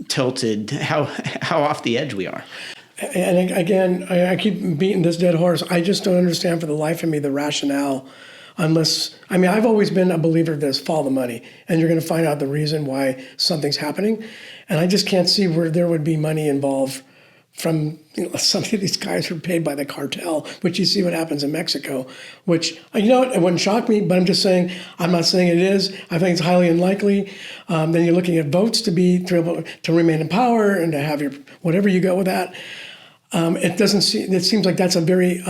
tilted, how off the edge we are. And again, I keep beating this dead horse. I just don't understand for the life of me the rationale. I've always been a believer of this, follow the money. And you're going to find out the reason why something's happening. And I just can't see where there would be money involved from some of these guys who are paid by the cartel, which you see what happens in Mexico, which, it wouldn't shock me, but I'm just saying, I'm not saying it is. I think it's highly unlikely. Then you're looking at votes to remain in power and to have your, whatever you go with that. It seems like that's a very,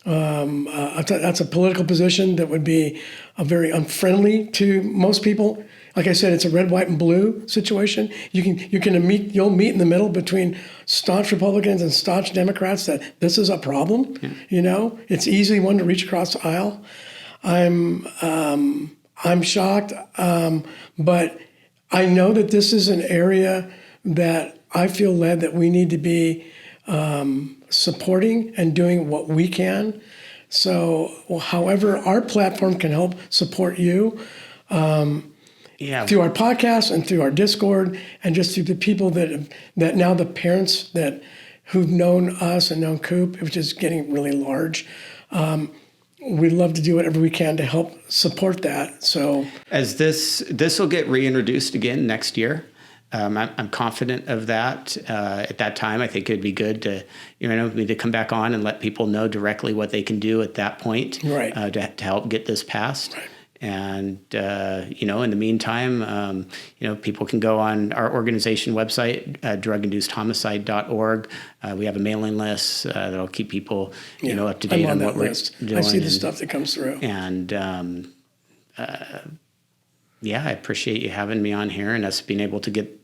that's a political position that would be very unfriendly to most people. Like I said, it's a red, white, and blue situation. You'll meet in the middle between staunch Republicans and staunch Democrats that this is a problem. Yeah. You know, it's easily one to reach across the aisle. I'm shocked, but I know that this is an area that I feel led that we need to be supporting and doing what we can. So, however our platform can help support you. Through our podcast and through our Discord and just through the people that now the parents who've known us and known Coop, which is getting really large, we'd love to do whatever we can to help support that. So as this will get reintroduced again next year, I'm confident of that. At that time, I think it'd be good to come back on and let people know directly what they can do at that point, right. To help get this passed. Right. And, in the meantime, people can go on our organization website, drug-inducedhomicide.org. We have a mailing list that'll keep people, up to date on what we're doing. I see the stuff that comes through. And, I appreciate you having me on here and us being able to get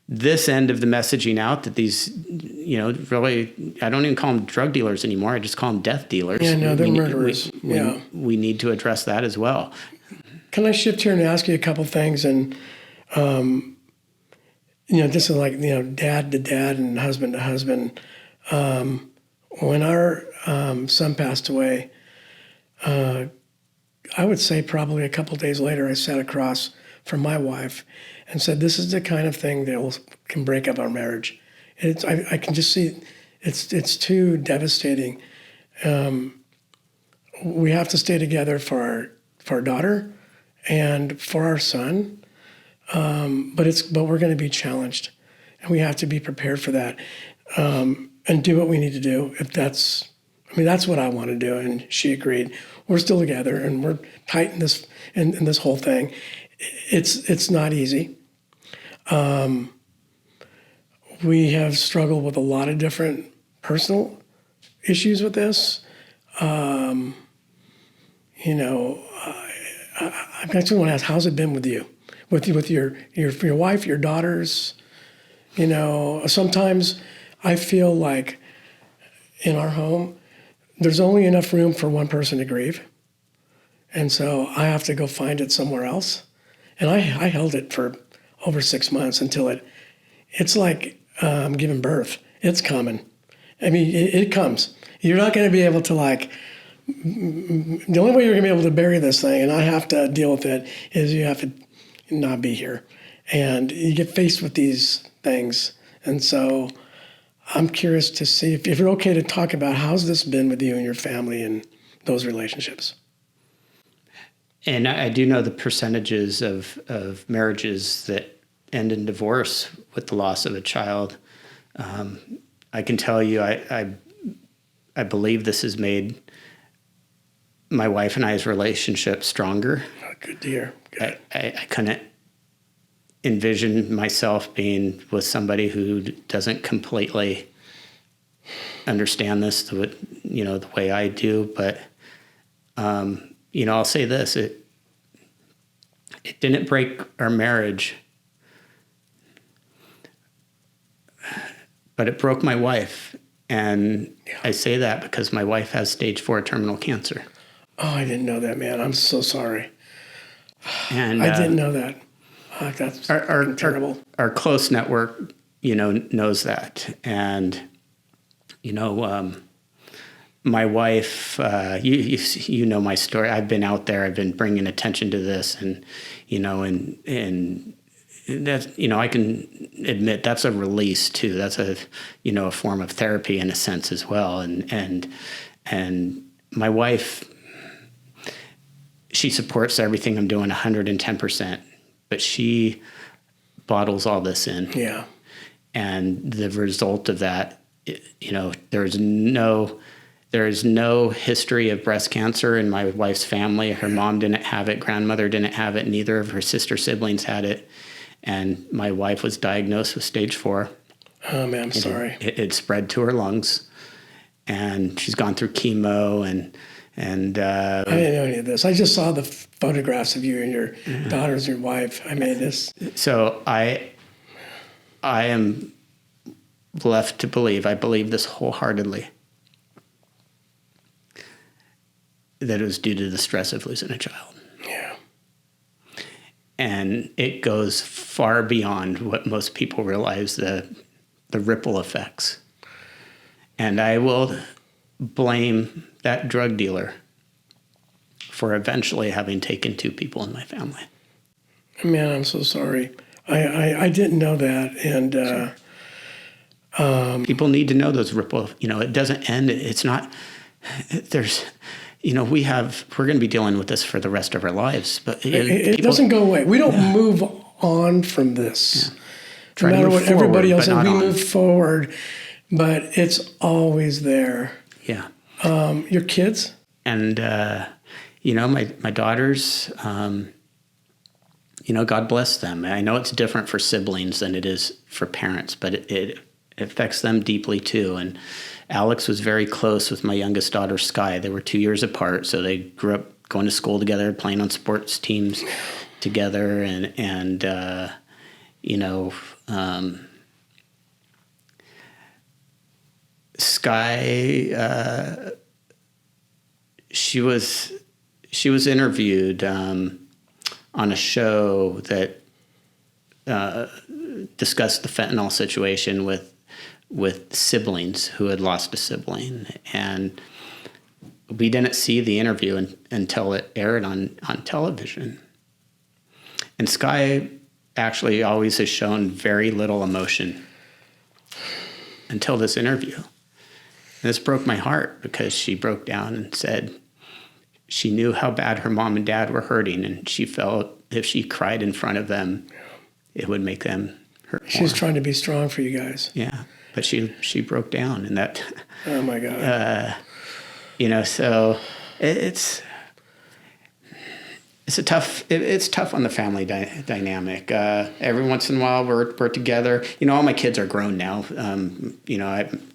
this end of the messaging out that these, really, I don't even call them drug dealers anymore. I just call them death dealers. Yeah, no, they're murderers. We need to address that as well. Can I shift here and ask you a couple things? And, just like, dad to dad and husband to husband. When our son passed away, I would say probably a couple days later, I sat across from my wife and said, this is the kind of thing that can break up our marriage. I can just see it's too devastating. We have to stay together for our daughter and for our son, but we're going to be challenged, and we have to be prepared for that, and do what we need to do. That's what I want to do, and she agreed. We're still together, and we're tight in this whole thing. It's not easy. We have struggled with a lot of different personal issues with this. I actually want to ask, how's it been with you, with your wife, your daughters? Sometimes I feel like in our home, there's only enough room for one person to grieve, and so I have to go find it somewhere else. And I held it for over 6 months until it's like giving birth. It's coming. I mean, it comes. You're not going to be able to the only way you're going to be able to bury this thing, and I have to deal with it, is you have to not be here. And you get faced with these things. And so I'm curious to see if you're okay to talk about how's this been with you and your family and those relationships. And I do know the percentages of marriages that end in divorce with the loss of a child. I can tell you, I believe this has made my wife and I's relationship stronger. Oh, good to hear. Good. I couldn't envision myself being with somebody who doesn't completely understand this the way I do. But I'll say this: it didn't break our marriage, but it broke my wife. And I say that because my wife has stage 4 terminal cancer. Oh, I didn't know that, man. I'm so sorry. And I didn't know that. That's terrible. Our close network, knows that. And, my wife, you know my story. I've been out there. I've been bringing attention to this, and that's, I can admit that's a release too. That's a form of therapy in a sense as well. And my wife, she supports everything I'm doing 110%, but she bottles all this in. Yeah. And the result of that, there's no history of breast cancer in my wife's family. Her mom didn't have it. Grandmother didn't have it. Neither of her sister siblings had it. And my wife was diagnosed with stage 4. Oh, man, I'm sorry. It spread to her lungs, and she's gone through chemo and I didn't know any of this. I just saw the photographs of you and your daughters, your wife. I mean, this. So I am left to believe, I believe this wholeheartedly, that it was due to the stress of losing a child. Yeah. And it goes far beyond what most people realize, the ripple effects. And I will blame that drug dealer for eventually having taken 2 people in my family. Man, I'm so sorry. I didn't know that. And people need to know those ripple, it doesn't end. It's not, there's, we're going to be dealing with this for the rest of our lives, but it doesn't go away. We don't move on from this. Yeah. No matter what everybody else says, we on. move forward, but it's always there. Yeah. Your kids? And, my daughters, God bless them. I know it's different for siblings than it is for parents, but it affects them deeply too. And Alex was very close with my youngest daughter, Sky. They were 2 years apart, so they grew up going to school together, playing on sports teams together, and Sky, she was interviewed on a show that discussed the fentanyl situation with siblings who had lost a sibling, and we didn't see the interview until it aired on television. And Sky actually always has shown very little emotion until this interview. And this broke my heart because she broke down and said she knew how bad her mom and dad were hurting, and she felt if she cried in front of them, it would make them hurt more. She was trying to be strong for you guys. Yeah, but she broke down, and that. Oh my God. So it's tough on the family dynamic. Every once in a while we're together. All my kids are grown now. I'm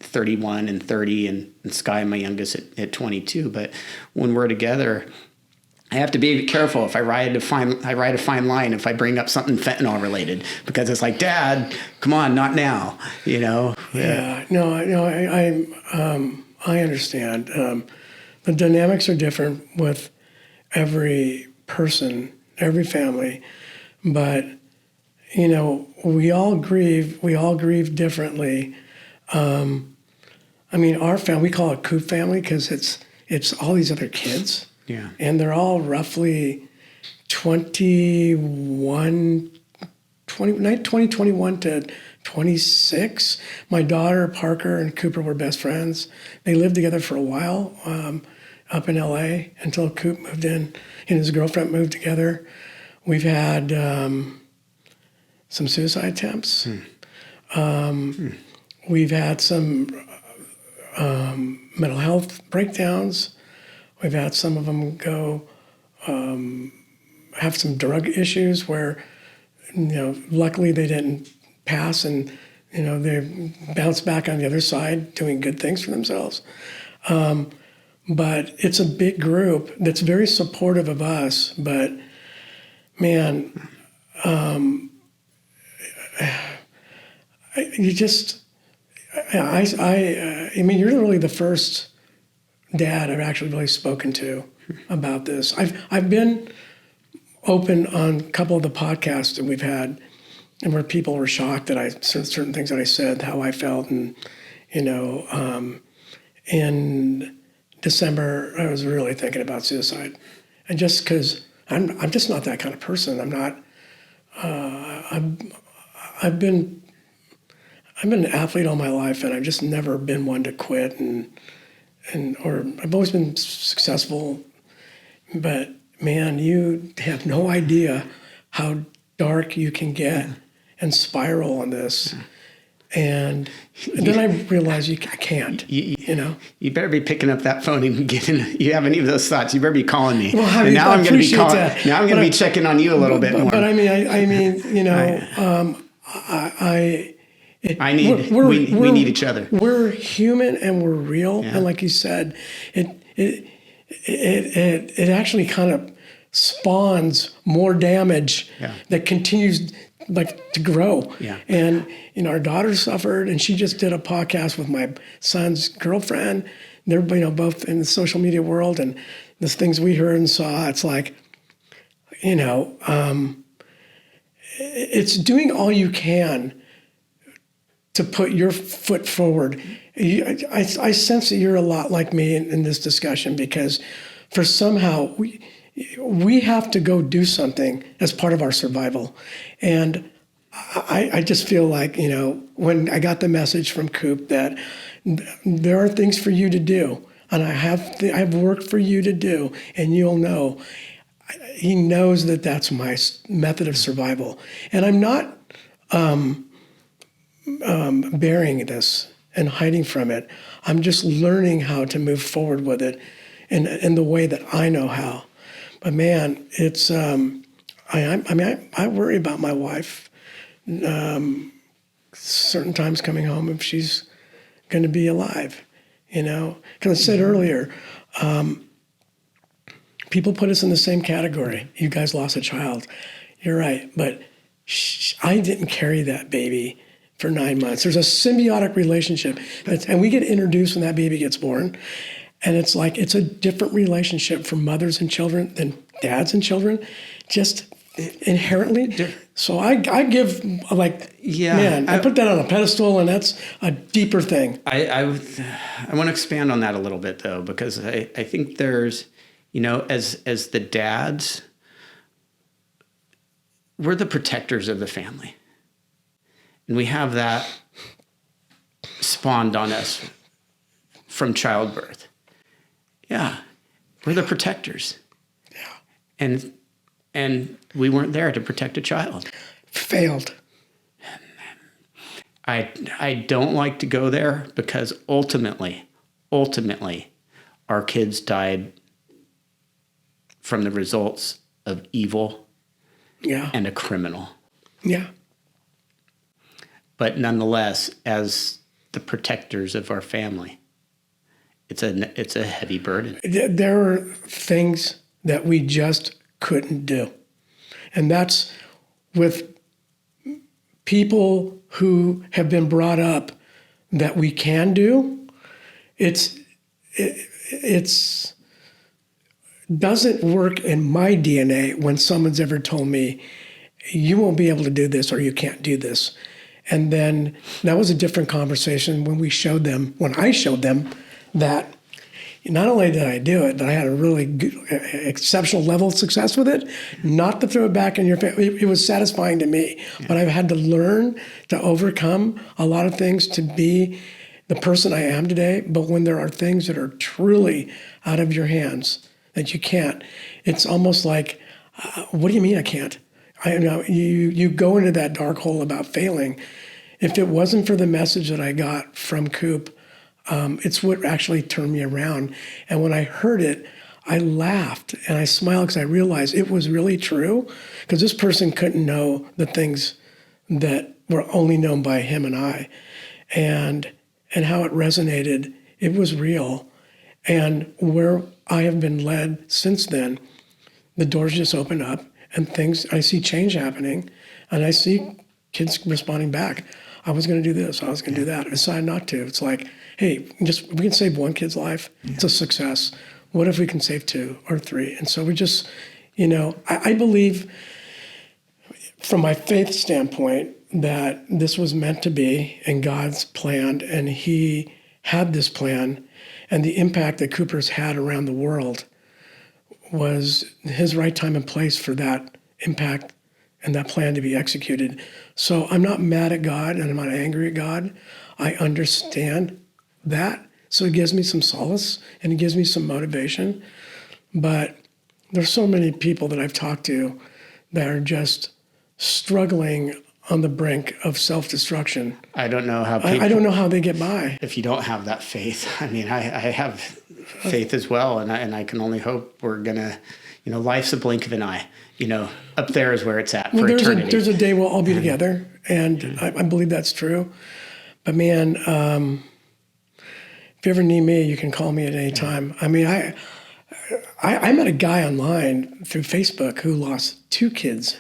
31 and 30, and Sky, my youngest, at 22. But when we're together, I have to be careful if I ride a fine line if I bring up something fentanyl related, because it's like, Dad, come on, not now. Yeah. No. I understand. The dynamics are different with every person, every family, but we all grieve differently. Our family, we call it Coop family because it's all these other kids. Yeah. And they're all roughly 2021 to 26. My daughter, Parker, and Cooper were best friends. They lived together for a while up in LA until Coop moved in. He and his girlfriend moved together. We've had some suicide attempts. We've had some mental health breakdowns. We've had some of them go have some drug issues where, luckily they didn't pass, and they bounced back on the other side doing good things for themselves. But it's a big group that's very supportive of us. But man, you're really the first dad I've actually really spoken to about this. I've been open on a couple of the podcasts that we've had, and where people were shocked that certain things that I said, how I felt, and in December I was really thinking about suicide, and just because I'm just not that kind of person. I'm not. I've been an athlete all my life, and I've just never been one to quit, or I've always been successful. But man, you have no idea how dark you can get and spiral on this. And then I realized I can't. You better be picking up that phone and getting. You have any of those thoughts? You better be calling me. Well, and now I'm going to be calling. That. Now I'm going to be checking on you a little bit more. But I mean, we need each other. We're human and we're real, and like you said, it actually kind of spawns more damage that continues to grow. Yeah. And our daughter suffered, and she just did a podcast with my son's girlfriend. They're both in the social media world, and the things we heard and saw. It's like, it's doing all you can to put your foot forward. I sense that you're a lot like me in this discussion, because for somehow we have to go do something as part of our survival. And I just feel like, when I got the message from Coop that there are things for you to do, and I have work for you to do, and you'll know. He knows that that's my method of survival. And I'm not burying this and hiding from it. I'm just learning how to move forward with it in the way that I know how. But man, it's I worry about my wife certain times coming home if she's going to be alive, because I said earlier, people put us in the same category. You guys lost a child. You're right, but I didn't carry that baby for 9 months. There's a symbiotic relationship, and we get introduced when that baby gets born, and it's like it's a different relationship for mothers and children than dads and children, just inherently. So I give I put that on a pedestal, and that's a deeper thing. I want to expand on that a little bit though, because I think there's, as the dads, we're the protectors of the family. And we have that spawned on us from childbirth. Yeah, we're the protectors. Yeah. And we weren't there to protect a child. Failed. I don't like to go there because ultimately, our kids died from the results of evil and a criminal. Yeah. But nonetheless, as the protectors of our family, it's a heavy burden. There are things that we just couldn't do. And that's with people who have been brought up that we can do. It's doesn't work in my DNA when someone's ever told me, you won't be able to do this or you can't do this. And then that was a different conversation when I showed them that not only did I do it, but I had a really good, exceptional level of success with it, not to throw it back in your face. It was satisfying to me, but I've had to learn to overcome a lot of things to be the person I am today. But when there are things that are truly out of your hands that you can't, it's almost like, what do you mean I can't? You go into that dark hole about failing. If it wasn't for the message that I got from Coop, it's what actually turned me around. And when I heard it, I laughed and I smiled because I realized it was really true, because this person couldn't know the things that were only known by him and I, and how it resonated. It was real. And where I have been led since then, the doors just opened up and I see change happening, and I see kids responding back. I was going to do this. I was going to do that. I decided not to. It's like, hey, we can save one kid's life. Yeah. It's a success. What if we can save 2 or 3? And so we just, I believe from my faith standpoint that this was meant to be, and God's planned, and He had this plan, and the impact that Cooper's had around the world was His right time and place for that impact and that plan to be executed. So I'm not mad at God and I'm not angry at God. I understand that. So it gives me some solace and it gives me some motivation. But there's so many people that I've talked to that are just struggling on the brink of self-destruction. I don't know how I don't know how they get by. If you don't have that faith. I mean, I have faith as well, and I can only hope we're gonna, life's a blink of an eye. Up there is where it's at for eternity. There's a day we'll all be together, and I believe that's true. But man, if you ever need me, you can call me at any time. I mean, I met a guy online through Facebook who lost 2 kids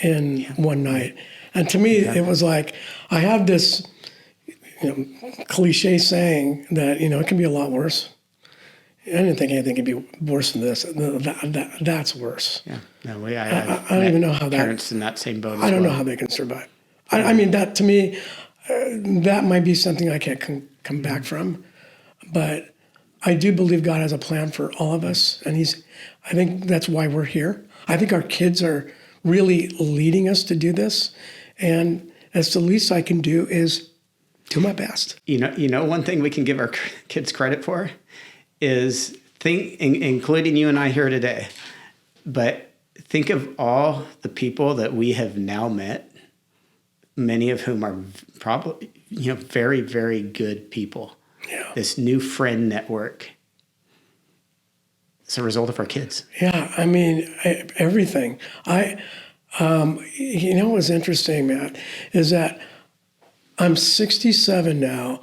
in one night. And to me, it was like, I have this cliche saying that, it can be a lot worse. I didn't think anything could be worse than this. That's worse. Yeah. No, I don't even know how parents in that same boat. I don't know how they can survive. I mean, that to me, that might be something I can't come back from. But I do believe God has a plan for all of us, and I think that's why we're here. I think our kids are really leading us to do this, and that's the least I can do is do my best. One thing we can give our kids credit for is including you and I here today, but think of all the people that we have now met, many of whom are probably, very, very good people. Yeah. This new friend network. It's a result of our kids. Yeah, I mean, everything. What's interesting, Matt, is that I'm 67 now.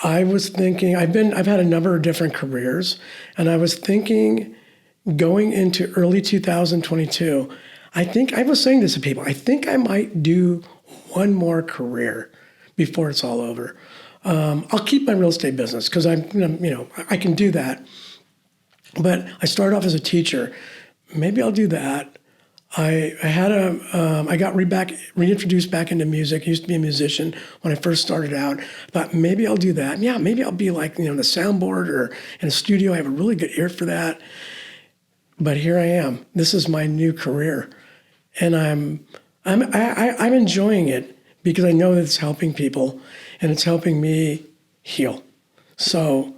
I was thinking, I've had a number of different careers, and I was thinking going into early 2022, I was saying this to people, I think I might do one more career before it's all over. I'll keep my real estate business because I can do that. But I started off as a teacher. Maybe I'll do that. I got reintroduced back into music. I used to be a musician when I first started out. Thought maybe I'll do that. Yeah, maybe I'll be like, the soundboard or in a studio. I have a really good ear for that. But here I am. This is my new career, and I'm enjoying it because I know that it's helping people, and it's helping me heal. So,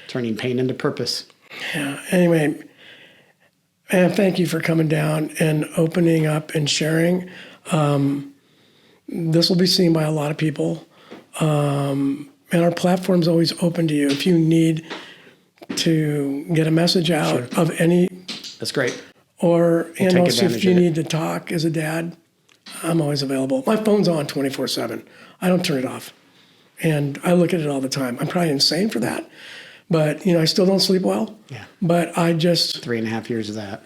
Turning pain into purpose. yeah, anyway, and thank you for coming down and opening up and sharing. This will be seen by a lot of people. And our platform's always open to you. If you need to get a message out Sure. of any, That's great. or, and take also if advantage you of it. need to talk as a dad, I'm always available. My phone's on 24/7. I don't turn it off. And I look at it all the time. I'm probably insane for that. But, I still don't sleep well. Yeah. But I just 3.5 years of that.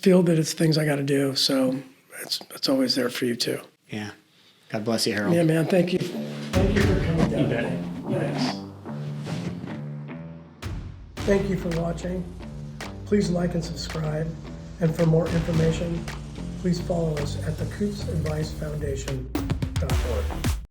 feel that it's things I got to do. So it's always there for you too. Yeah. God bless you, Harold. Yeah, man. Thank you. Thank you for coming down. You bet. Thanks. Thank you for watching. Please like and subscribe. And for more information, please follow us at the Coop's Advice Foundation.org.